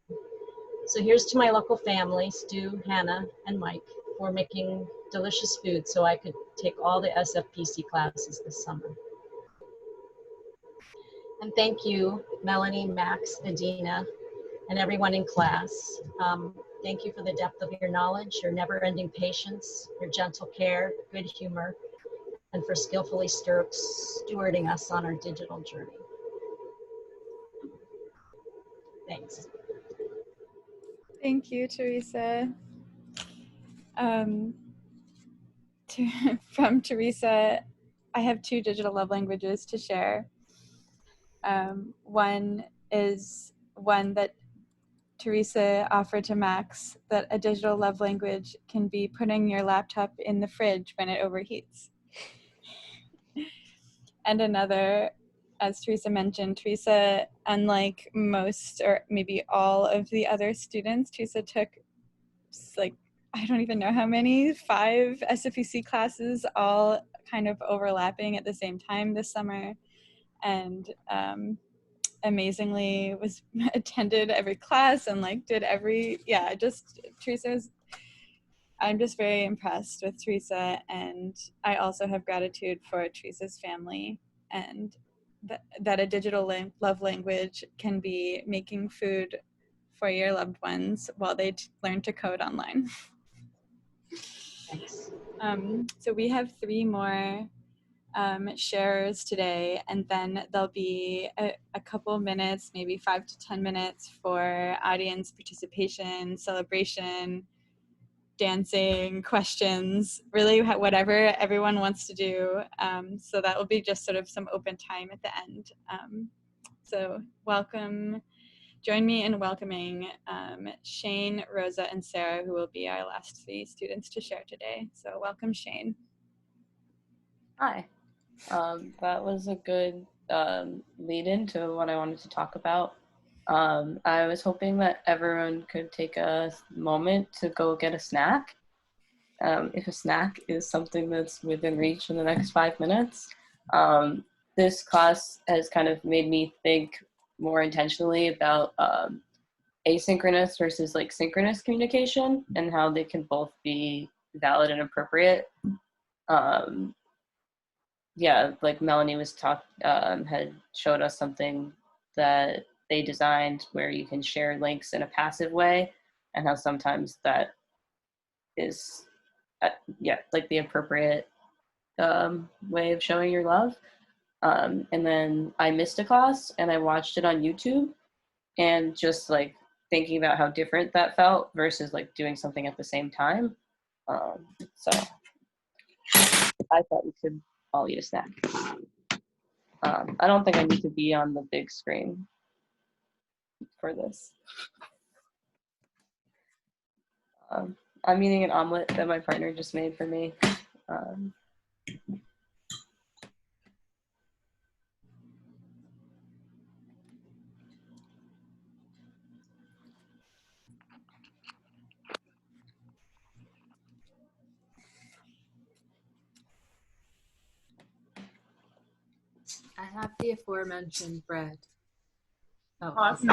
So here's to my local family, Stu, Hannah, and Mike, for making delicious food so I could take all the SFPC classes this summer. And thank you, Melanie, Max, Adina, and everyone in class. Thank you for the depth of your knowledge, your never-ending patience, your gentle care, good humor, and for skillfully stewarding us on our digital journey. Thanks. Thank you, Teresa. From Teresa, I have 2 digital love languages to share. One is one that Teresa offered to Max, that a digital love language can be putting your laptop in the fridge when it overheats. And another, as Teresa mentioned, Teresa, unlike most or maybe all of the other students, Teresa took like, I don't even know how many, 5 SFPC classes, all kind of overlapping at the same time this summer. And amazingly was attended every class and like did every, yeah, just I'm just very impressed with Teresa, and I also have gratitude for Teresa's family, and that a digital love language can be making food for your loved ones while they learn to code online. Thanks. So we have 3 more sharers today, and then there'll be a couple minutes, maybe 5 to 10 minutes for audience participation, celebration, dancing, questions, really whatever everyone wants to do. So that will be just sort of some open time at the end. So join me in welcoming Shane, Rosa, and Sarah, who will be our last 3 students to share today. So welcome, Shane. Hi. That was a good lead into what I wanted to talk about. I was hoping that everyone could take a moment to go get a snack. If a snack is something that's within reach in the next 5 minutes. This class has kind of made me think more intentionally about asynchronous versus like synchronous communication and how they can both be valid and appropriate. Yeah, like Melanie was had showed us something that they designed where you can share links in a passive way, and how sometimes that is, like the appropriate way of showing your love. And then I missed a class and I watched it on YouTube, and just like thinking about how different that felt versus like doing something at the same time. So I thought we could all eat a snack. I don't think I need to be on the big screen for this. I'm eating an omelet that my partner just made for me. I have the aforementioned bread. Oh, awesome.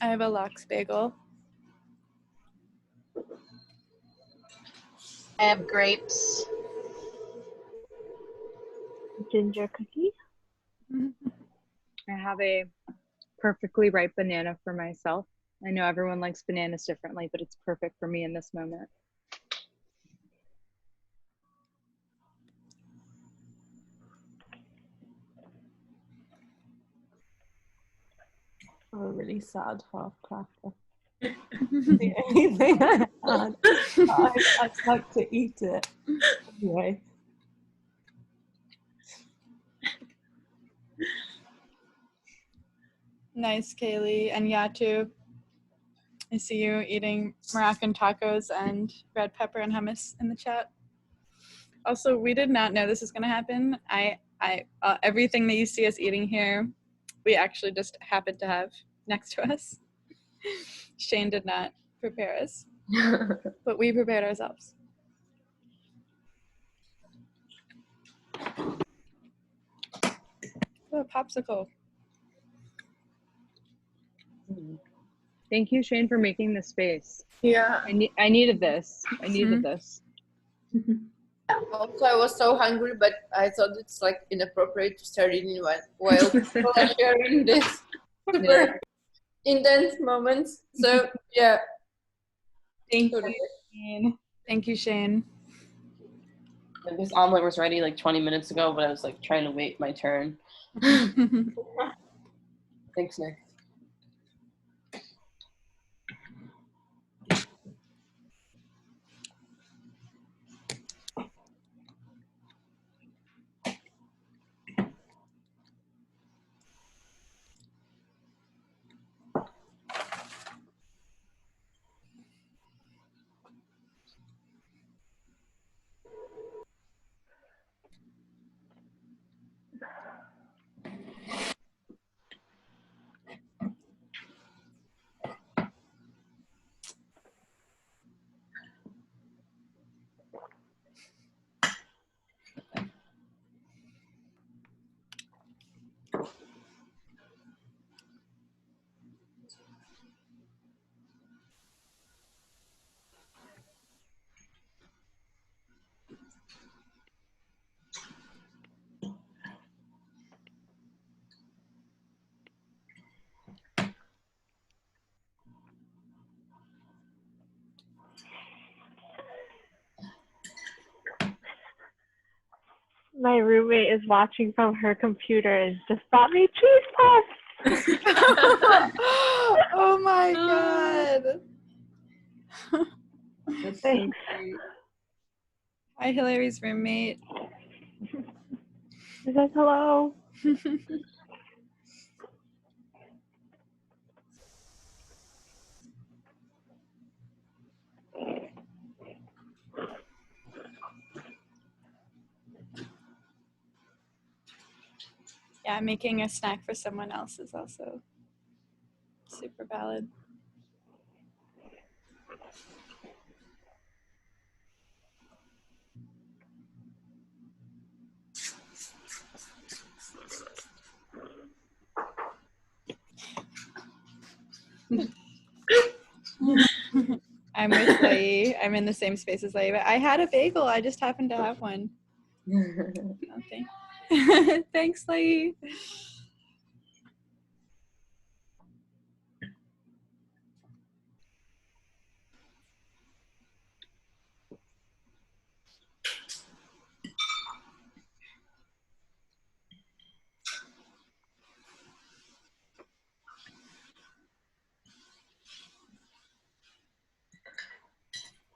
I have a lox bagel. I have grapes. Ginger cookie. I have a perfectly ripe banana for myself. I know everyone likes bananas differently, but it's perfect for me in this moment. A really sad half cracker. The only thing I had, I'd like to eat it. Anyway. Nice, Kaylee. And Yatu, I see you eating Moroccan tacos and red pepper and hummus in the chat. Also, we did not know this was going to happen. Everything that you see us eating here, we actually just happened to have next to us. Shane did not prepare us, but we prepared ourselves. Oh, popsicle. Thank you, Shane, for making this space. Yeah. I needed this. I needed this. Also, I was so hungry, but I thought it's like inappropriate to start eating while people are sharing this super intense moments. So yeah. Thank you, Shane. Thank you, Shane. This omelet was ready like 20 minutes ago, but I was like trying to wait my turn. Thanks, Nick. My roommate is watching from her computer and just bought me cheese puffs. Oh my god. Thanks. Hi, Hillary's roommate. She says hello. Yeah, making a snack for someone else is also super valid. I'm with Lai. I'm in the same space as Lai, but I had a bagel. I just happened to have one. Okay. Thanks, Lai.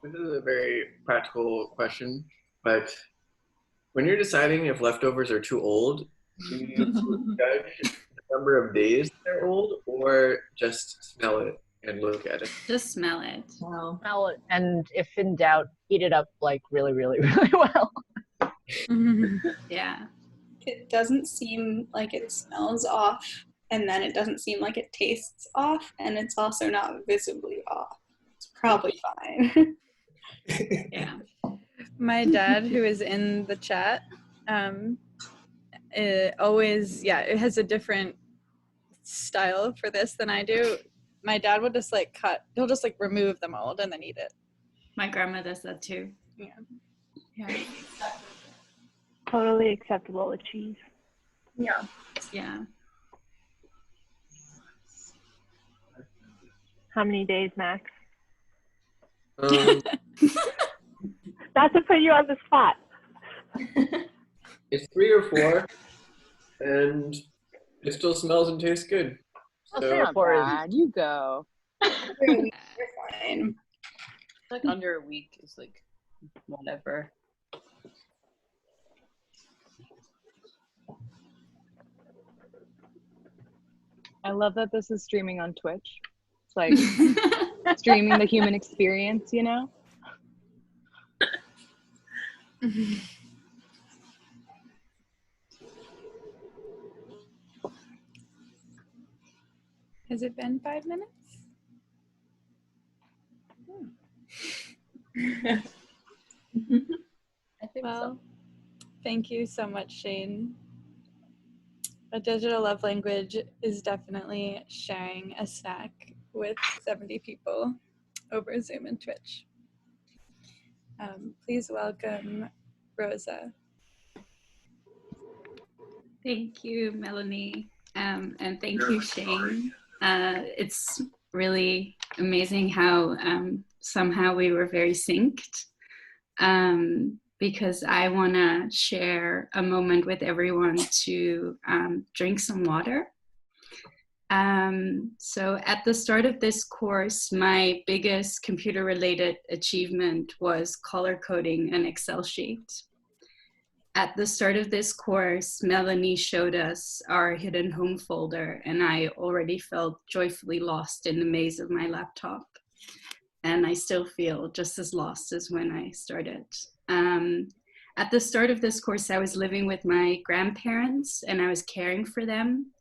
This is a very practical question, but when you're deciding if leftovers are too old, do you judge the number of days they're old or just smell it and look at it? Just smell it. Wow. Smell it, and if in doubt, heat it up like really, really, really well. Yeah. It doesn't seem like it smells off, and then it doesn't seem like it tastes off, and it's also not visibly off. It's probably fine. Yeah. My dad, who is in the chat, it has a different style for this than I do. My dad would just like he'll just like remove the mold and then eat it. My grandma does that too. Yeah. Yeah. Totally acceptable with cheese. Yeah. Yeah. How many days, Max? Um, Not to put you on the spot. it's 3 or 4, and it still smells and tastes good. That's not bad. You go. You're fine. Like under a week is like whatever. I love that this is streaming on Twitch. It's like streaming the human experience, you know? Has it been 5 minutes? I think well, thank you so much, Shane. A digital love language is definitely sharing a snack with 70 people over Zoom and Twitch. Please welcome Rosa. Thank you, Melanie, and thank you, Shane. It's really amazing how somehow we were very synced, because I want to share a moment with everyone to drink some water. So at the start of this course, my biggest computer-related achievement was color coding an Excel sheet. At the start of this course, Melanie showed us our hidden home folder, and I already felt joyfully lost in the maze of my laptop. And I still feel just as lost as when I started. At the start of this course, I was living with my grandparents and I was caring for them.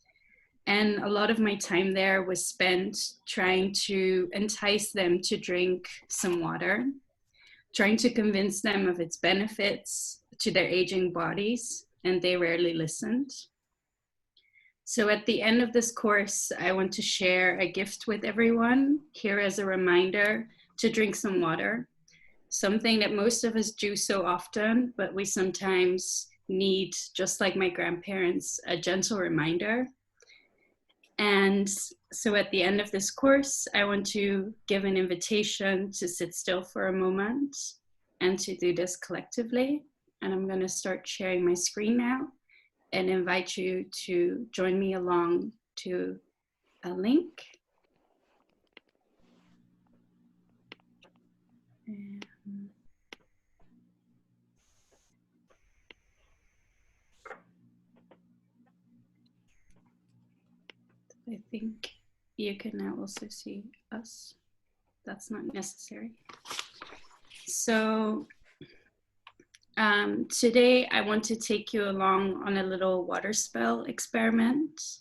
And a lot of my time there was spent trying to entice them to drink some water, trying to convince them of its benefits to their aging bodies, and they rarely listened. So at the end of this course, I want to share a gift with everyone here as a reminder to drink some water, something that most of us do so often, but we sometimes need, just like my grandparents, a gentle reminder. And so at the end of this course, I want to give an invitation to sit still for a moment and to do this collectively. And I'm going to start sharing my screen now and invite you to join me along to a link. I think you can now also see us. That's not necessary. So today I want to take you along on a little water spell experiment.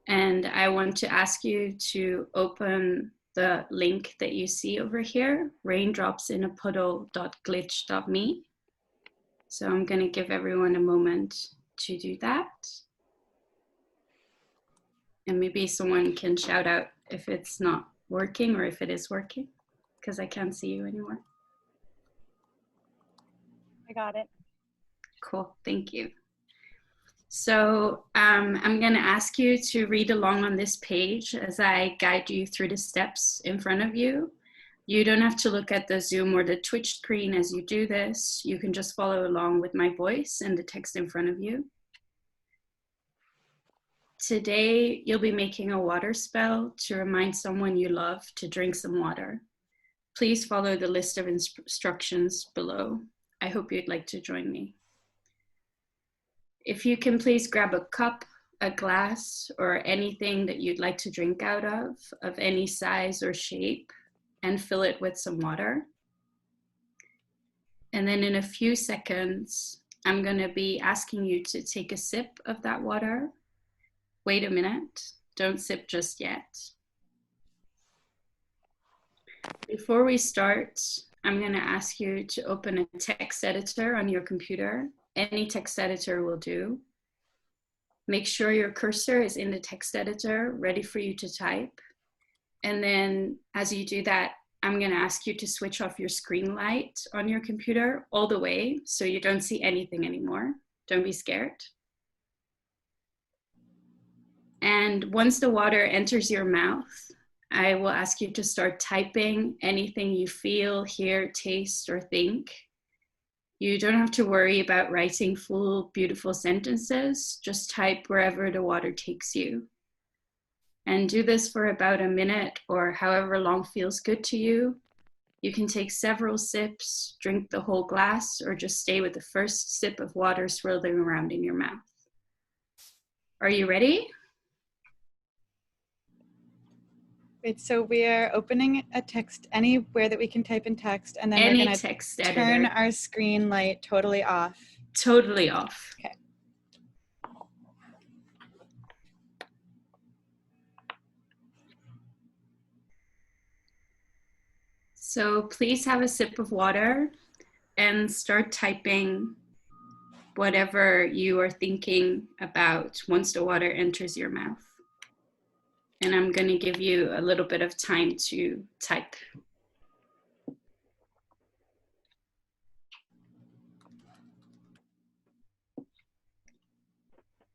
And I want to ask you to open the link that you see over here, raindropsinapuddle.glitch.me. So I'm going to give everyone a moment to do that. And maybe someone can shout out if it's not working or if it is working, because I can't see you anymore. I got it. Cool, thank you. So I'm going to ask you to read along on this page as I guide you through the steps in front of you. You don't have to look at the Zoom or the Twitch screen as you do this. You can just follow along with my voice and the text in front of you. Today, you'll be making a water spell to remind someone you love to drink some water. Please follow the list of instructions below. I hope you'd like to join me. If you can please grab a cup, a glass, or anything that you'd like to drink out of any size or shape, and fill it with some water. And then in a few seconds, I'm going to be asking you to take a sip of that water. Wait a minute, don't sip just yet. Before we start, I'm going to ask you to open a text editor on your computer. Any text editor will do. Make sure your cursor is in the text editor, ready for you to type. And then as you do that, I'm going to ask you to switch off your screen light on your computer all the way so you don't see anything anymore. Don't be scared. And once the water enters your mouth, I will ask you to start typing anything you feel, hear, taste, or think. You don't have to worry about writing full, beautiful sentences. Just type wherever the water takes you. And do this for about a minute or however long feels good to you. You can take several sips, drink the whole glass, or just stay with the first sip of water swirling around in your mouth. Are you ready? Great, so we are opening a text anywhere that we can type in text, and then Any we're going text to editor. turn our screen light totally off. Totally off. Okay. So please have a sip of water and start typing whatever you are thinking about once the water enters your mouth. And I'm going to give you a little bit of time to type.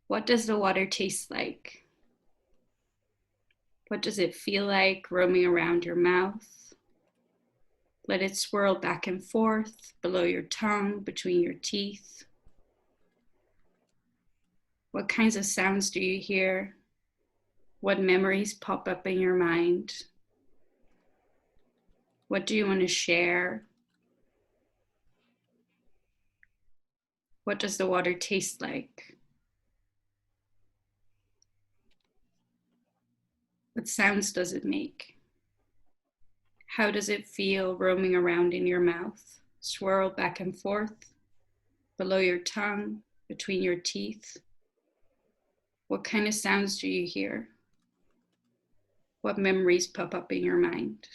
What does the water taste like? What does it feel like roaming around your mouth? Let it swirl back and forth below your tongue, between your teeth. What kinds of sounds do you hear? What memories pop up in your mind? What do you want to share? What does the water taste like? What sounds does it make? How does it feel roaming around in your mouth? Swirl back and forth, below your tongue, between your teeth. What kind of sounds do you hear? What memories pop up in your mind?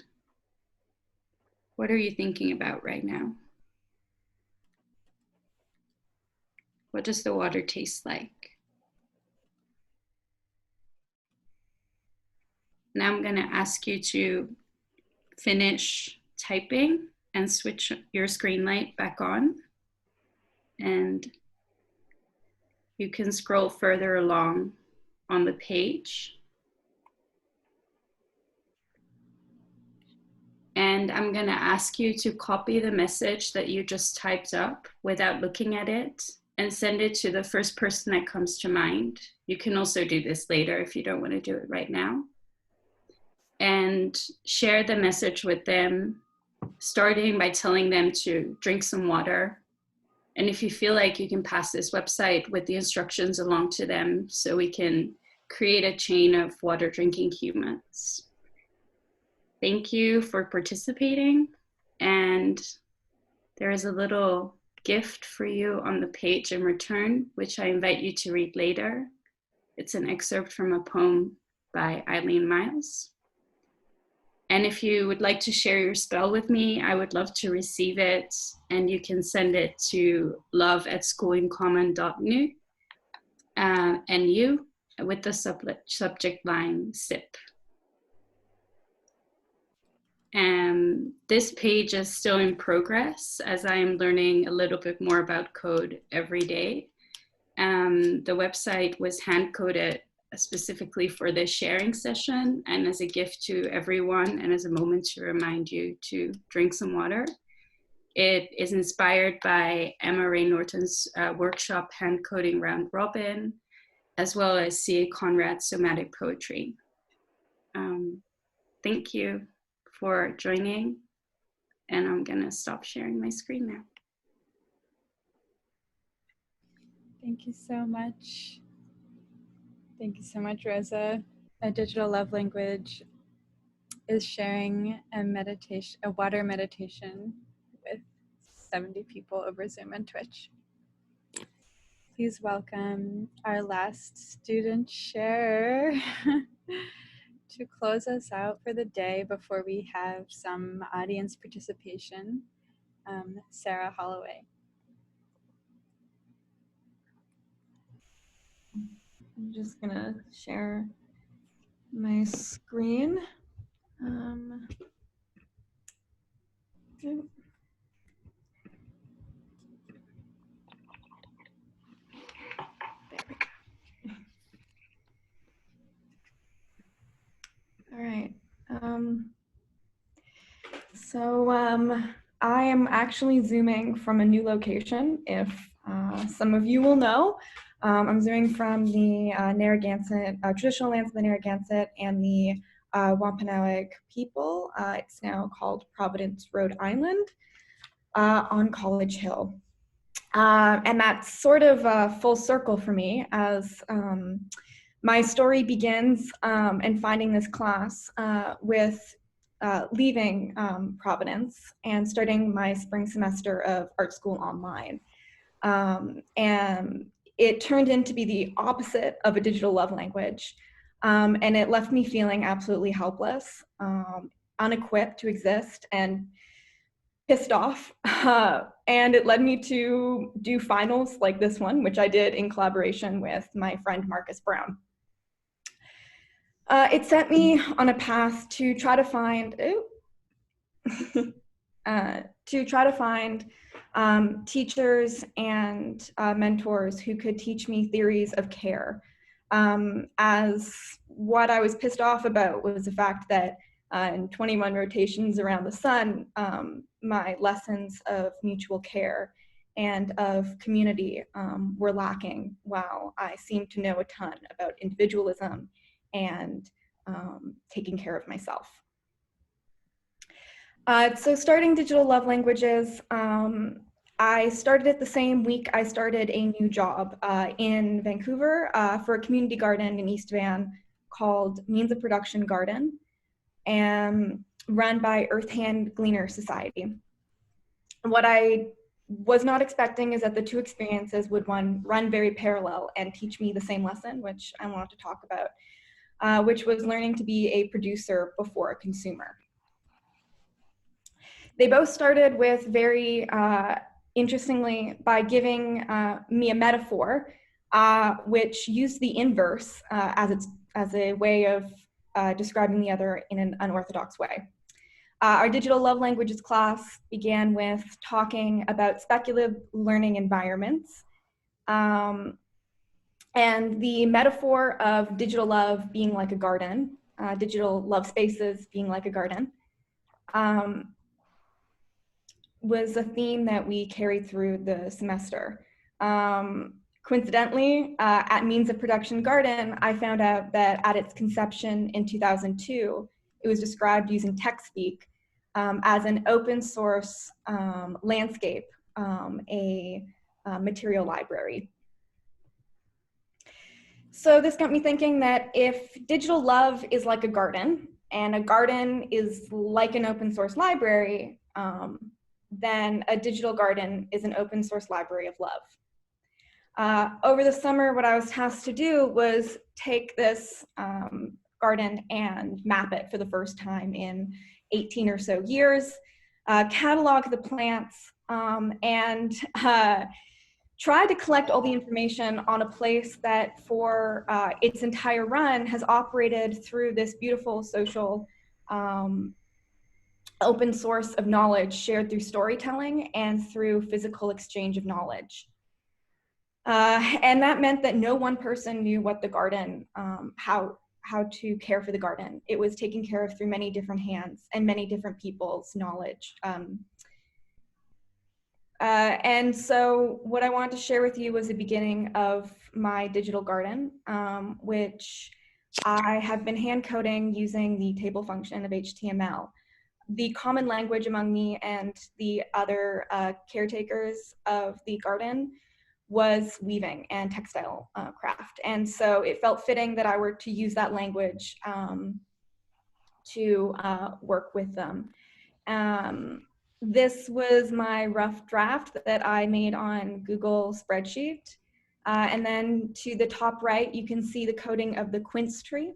What are you thinking about right now? What does the water taste like? Now I'm going to ask you to finish typing and switch your screen light back on. And you can scroll further along on the page. And I'm going to ask you to copy the message that you just typed up without looking at it and send it to the first person that comes to mind. You can also do this later if you don't want to do it right now. And share the message with them, starting by telling them to drink some water. And if you feel like you can pass this website with the instructions along to them so we can create a chain of water drinking humans. Thank you for participating. And there is a little gift for you on the page in return, which I invite you to read later. It's an excerpt from a poem by Eileen Miles. And if you would like to share your spell with me, I would love to receive it. And you can send it to love@schoolincommon.nu and you with the subject line SIP. And this page is still in progress as I am learning a little bit more about code every day. The website was hand-coded specifically for this sharing session and as a gift to everyone and as a moment to remind you to drink some water. It is inspired by Emma Ray Norton's workshop Hand Coding Round Robin, as well as C.A. Conrad's Somatic Poetry. Thank you for joining, and I'm gonna stop sharing my screen now. Thank you so much. Thank you so much, Rosa. A Digital Love Language is sharing a water meditation with 70 people over Zoom and Twitch. Please welcome our last student share to close us out for the day before we have some audience participation, Sarah Holloway. I'm just gonna share my screen. Okay. There we go. All right. I am actually Zooming from a new location, if some of you will know. I'm Zooming from the Narragansett, traditional lands of the Narragansett and the Wampanoag people. It's now called Providence, Rhode Island, on College Hill. And that's sort of full circle for me, as My story begins and finding this class with leaving Providence and starting my spring semester of art school online. And it turned into be the opposite of a digital love language. And it left me feeling absolutely helpless, unequipped to exist, and pissed off. And it led me to do finals like this one, which I did in collaboration with my friend Marcus Brown. It set me on a path to try to find, teachers and mentors who could teach me theories of care. As what I was pissed off about was the fact that in 21 rotations around the sun, my lessons of mutual care and of community were lacking, while I seemed to know a ton about individualism and taking care of myself. So starting digital love languages, I started it the same week I started a new job in Vancouver for a community garden in East Van called Means of Production Garden, and run by Earth Hand Gleaner Society. What I was not expecting is that the two experiences would run very parallel and teach me the same lesson, which I wanted to talk about, which was learning to be a producer before a consumer. They both started with very interestingly by giving me a metaphor, which used the inverse as a way of describing the other in an unorthodox way. Our digital love languages class began with talking about speculative learning environments, and the metaphor of digital love being like a garden, digital love spaces being like a garden, was a theme that we carried through the semester. Coincidentally, at Means of Production Garden, I found out that at its conception in 2002, it was described using TechSpeak as an open source landscape, a material library. So this got me thinking that if digital love is like a garden, and a garden is like an open source library, then a digital garden is an open source library of love. Over the summer, what I was tasked to do was take this garden and map it for the first time in 18 or so years, catalog the plants, and try to collect all the information on a place that for its entire run has operated through this beautiful social open source of knowledge shared through storytelling and through physical exchange of knowledge. And that meant that no one person knew what the garden, how to care for the garden. It was taken care of through many different hands and many different people's knowledge. And so what I wanted to share with you was the beginning of my digital garden, which I have been hand coding using the table function of HTML. The common language among me and the other caretakers of the garden was weaving and textile craft. And so it felt fitting that I were to use that language to work with them. This was my rough draft that I made on Google spreadsheet. And then to the top right, you can see the coding of the quince tree.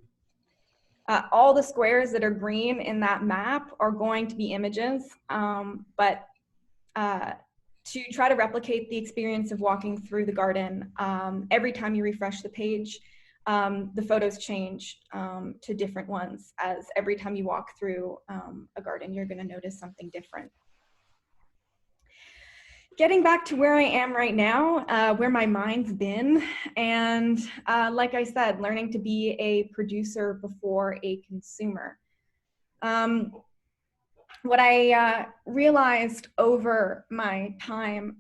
All the squares that are green in that map are going to be images, but to try to replicate the experience of walking through the garden, every time you refresh the page, the photos change to different ones, as every time you walk through a garden, you're gonna notice something different. Getting back to where I am right now, where my mind's been, and like I said, learning to be a producer before a consumer. What I realized over my time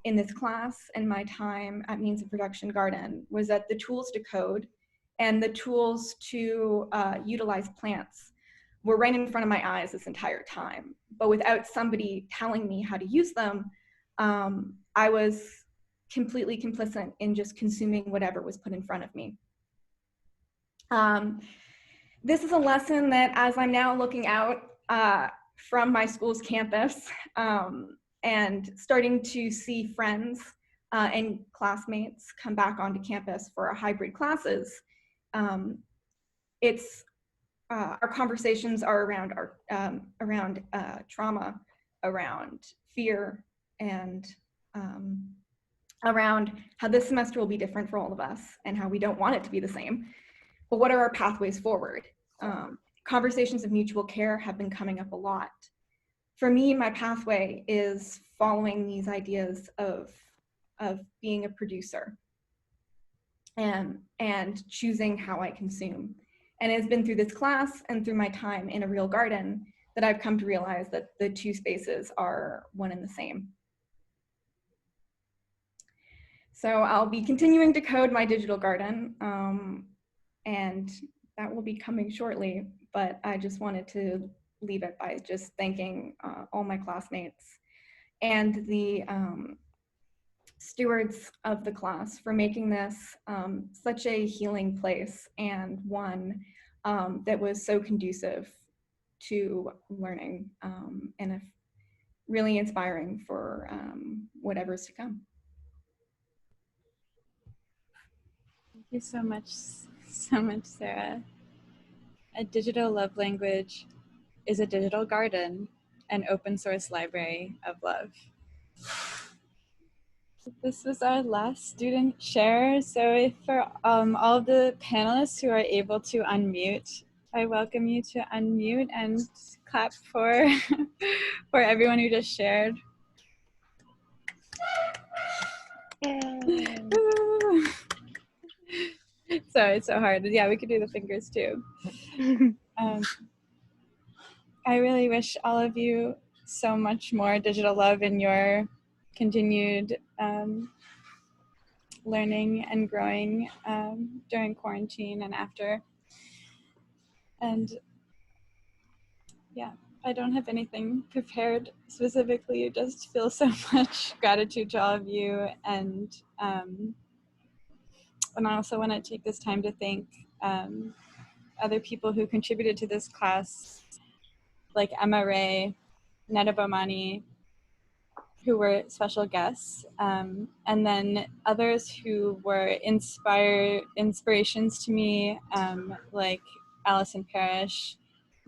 in this class and my time at Means of Production Garden was that the tools to code and the tools to utilize plants were right in front of my eyes this entire time. But without somebody telling me how to use them, I was completely complicit in just consuming whatever was put in front of me. This is a lesson that, as I'm now looking out from my school's campus and starting to see friends and classmates come back onto campus for our hybrid classes, our conversations are around trauma, around fear, and around how this semester will be different for all of us and how we don't want it to be the same. But what are our pathways forward? Conversations of mutual care have been coming up a lot. For me, my pathway is following these ideas of being a producer and choosing how I consume. And it's been through this class and through my time in a real garden that I've come to realize that the two spaces are one and the same. So I'll be continuing to code my digital garden, and that will be coming shortly, but I just wanted to leave it by just thanking all my classmates and the stewards of the class for making this such a healing place, and one that was so conducive to learning and really inspiring for whatever's to come. Thank you so much, Sarah. A digital love language is a digital garden, an open source library of love. This was our last student share. So for all of the panelists who are able to unmute, I welcome you to unmute and clap for, for everyone who just shared. Sorry, it's so hard. Yeah, we could do the fingers too. I really wish all of you so much more digital love in your continued learning and growing during quarantine and after. And yeah, I don't have anything prepared specifically, just feel so much gratitude to all of you. And I also want to take this time to thank other people who contributed to this class, like Emma Ray, Netta Bomani, who were special guests, and then others who were inspirations to me, like Allison Parrish,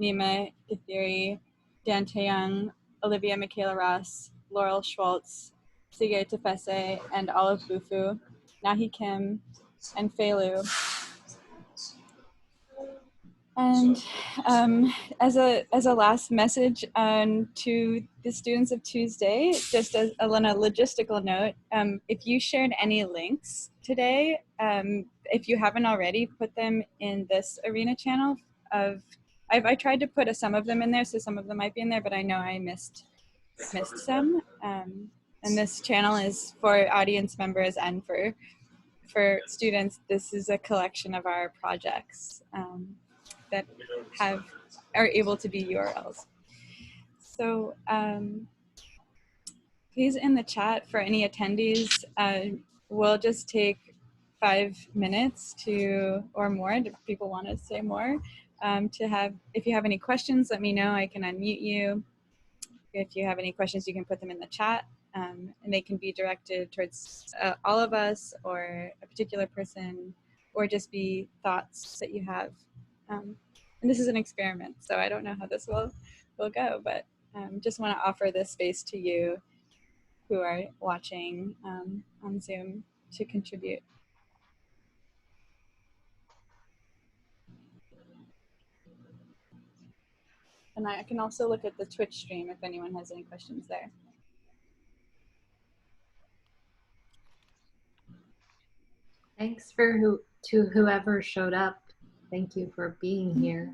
Nima Githiri, Dan Taeyang, Olivia Michaela Ross, Laurel Schwartz, Sige Tefese, and Olive Bufu, Nahi Kim, and Feilu. And as a last message to the students of Tuesday, just as a logistical note, if you shared any links today, if you haven't already, put them in this Arena channel. I tried to put some of them in there, so some of them might be in there, but I know I missed some. And this channel is for audience members and for students. This is a collection of our projects that are able to be URLs. So please, in the chat for any attendees, we'll just take 5 minutes or more, if people want to say more, if you have any questions, let me know, I can unmute you. If you have any questions, you can put them in the chat, and they can be directed towards all of us or a particular person, or just be thoughts that you have. And this is an experiment, so I don't know how this will go, but just want to offer this space to you who are watching on Zoom to contribute. And I can also look at the Twitch stream if anyone has any questions there. Thanks to whoever showed up. Thank you for being here.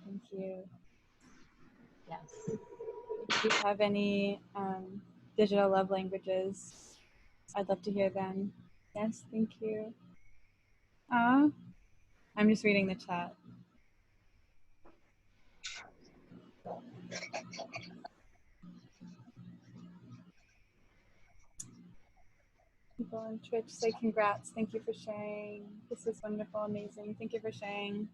Thank you. Yes. If you have any digital love languages, I'd love to hear them. Yes, thank you. I'm just reading the chat. People on Twitch say congrats. Thank you for sharing. This is wonderful, amazing. Thank you for sharing.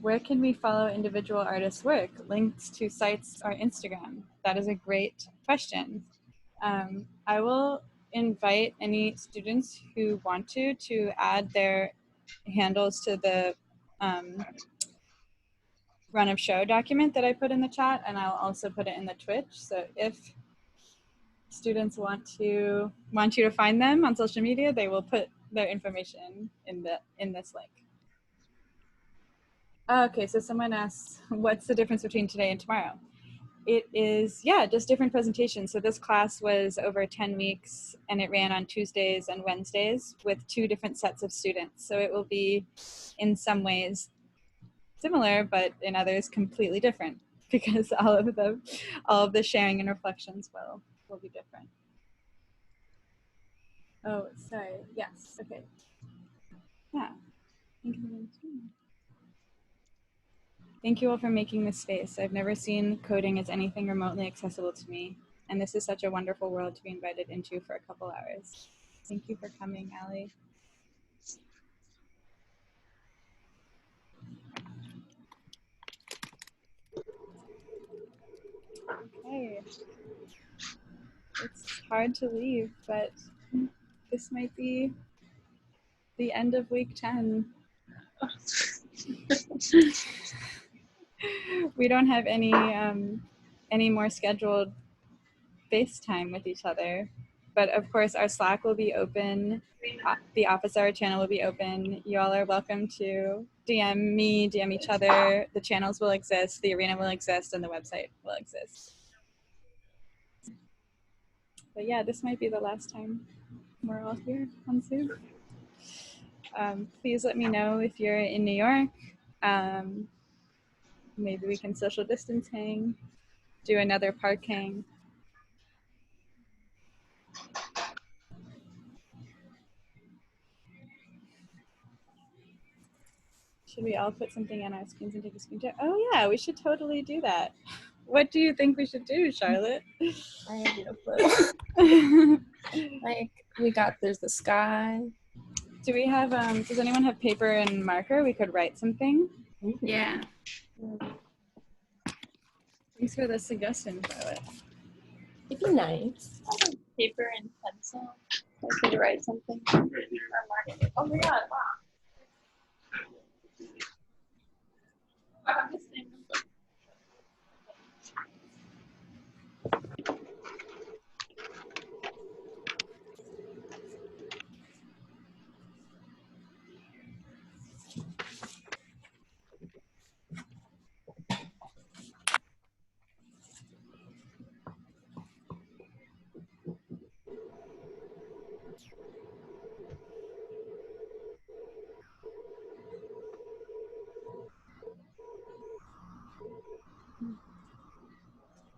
Where can we follow individual artists' work? Links to sites or Instagram? That is a great question. I will invite any students who want to add their handles to the run of show document that I put in the chat, and I'll also put it in the Twitch. So if students want you to find them on social media, they will put their information in this link. Okay, so someone asks, what's the difference between today and tomorrow? It is, yeah, just different presentations. So this class was over 10 weeks and it ran on Tuesdays and Wednesdays with 2 different sets of students. So it will be in some ways similar, but in others completely different, because all of the sharing and reflections will be different. Oh, sorry. Yes. Okay. Yeah. Thank you all for making this space. I've never seen coding as anything remotely accessible to me, and this is such a wonderful world to be invited into for a couple hours. Thank you for coming, Allie. Okay. It's hard to leave, but this might be the end of week 10. We don't have any more scheduled FaceTime with each other, but of course our Slack will be open. The office hour channel will be open. You all are welcome to DM me, DM each other. The channels will exist, the arena will exist, and the website will exist. But yeah, this might be the last time we're all here on Zoom. Please let me know if you're in New York. Maybe we can social distance hang, do another park hang. Should we all put something on our screens and take a screenshot? Oh yeah, we should totally do that. What do you think we should do, Charlotte? I have no clue. Like, there's the sky. Do we have, does anyone have paper and marker? We could write something. Yeah. Thanks for the suggestion, Charlotte. It'd be nice. Paper and pencil. I could write something. Oh my god, wow. I got this thing.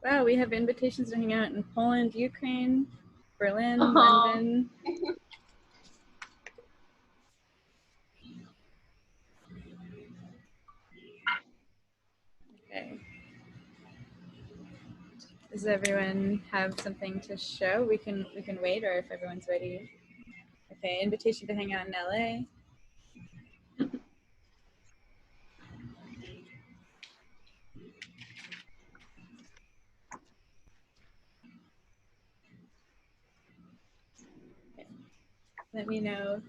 Wow, we have invitations to hang out in Poland, Ukraine, Berlin, London. Okay. Does everyone have something to show? We can wait, or if everyone's ready. Okay, invitation to hang out in LA. Okay. Let me know.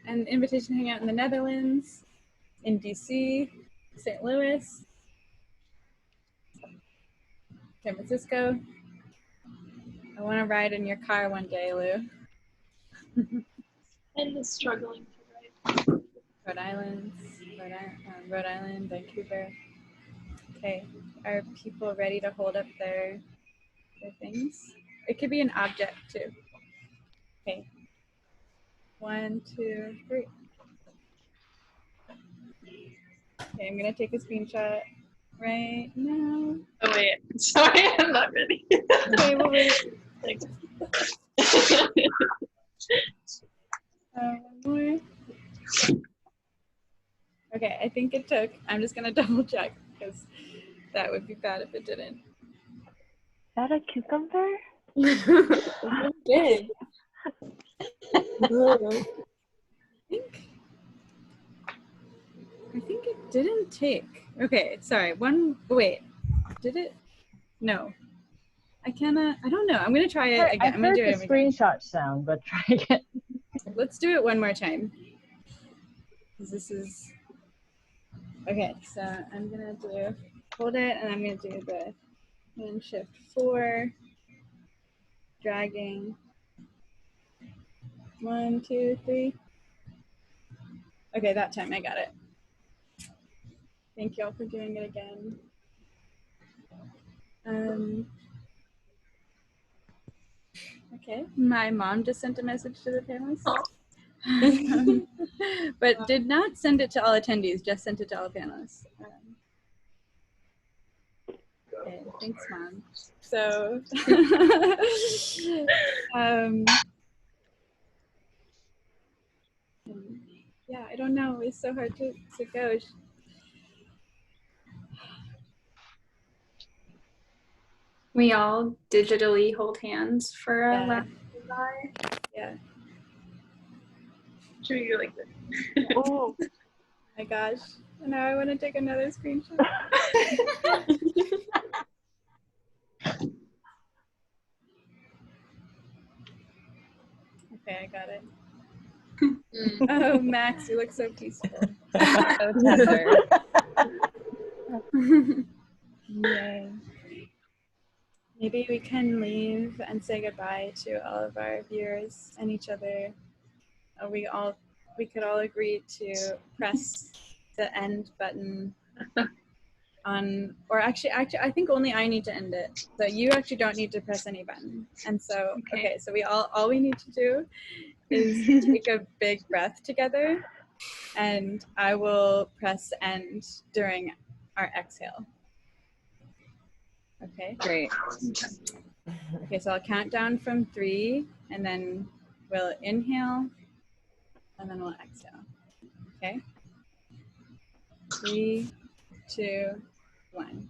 And invitation to hang out in the Netherlands, in DC, St. Louis, San Francisco. I want to ride in your car one day, Lou. And is struggling to write. Rhode Island, Vancouver. Okay, are people ready to hold up their things? It could be an object too. Okay, 1, 2, 3. Okay, I'm gonna take a screenshot right now. Oh wait, sorry, I'm not ready. Okay, we'll wait. Thanks. One more. Okay, I think it took. I'm just gonna double check because that would be bad if it didn't. that a cucumber? It's big. I think it didn't take. Okay, sorry. Wait. Did it? No. I cannot. I don't know. I'm gonna try it again. I I'm gonna heard do the it again. screenshot sound, but try again. Let's do it one more time. 'Cause this is. Okay, so I'm gonna hold it, and I'm gonna do the hand shift 4, dragging. 1, 2, 3. Okay, that time I got it. Thank you all for doing it again. Okay, my mom just sent a message to the panelists. But did not send it to all attendees, just sent it to all panelists. Okay, thanks, Mom. So, yeah, I don't know. It's so hard to go. We all digitally hold hands for a last goodbye. Yeah. Should we do like this? Oh my gosh. Now I want to take another screenshot. Okay, I got it. Oh, Max, you look so peaceful. So tender. Yay. Maybe we can leave and say goodbye to all of our viewers and each other. We could all agree to press the end button on, or actually, I think only I need to end it. So you actually don't need to press any button. And so, okay, so all we need to do is take a big breath together, and I will press end during our exhale. Okay. Great. Okay, so I'll count down from 3, and then we'll inhale, and then we'll exhale. Okay. 3, 2, 1.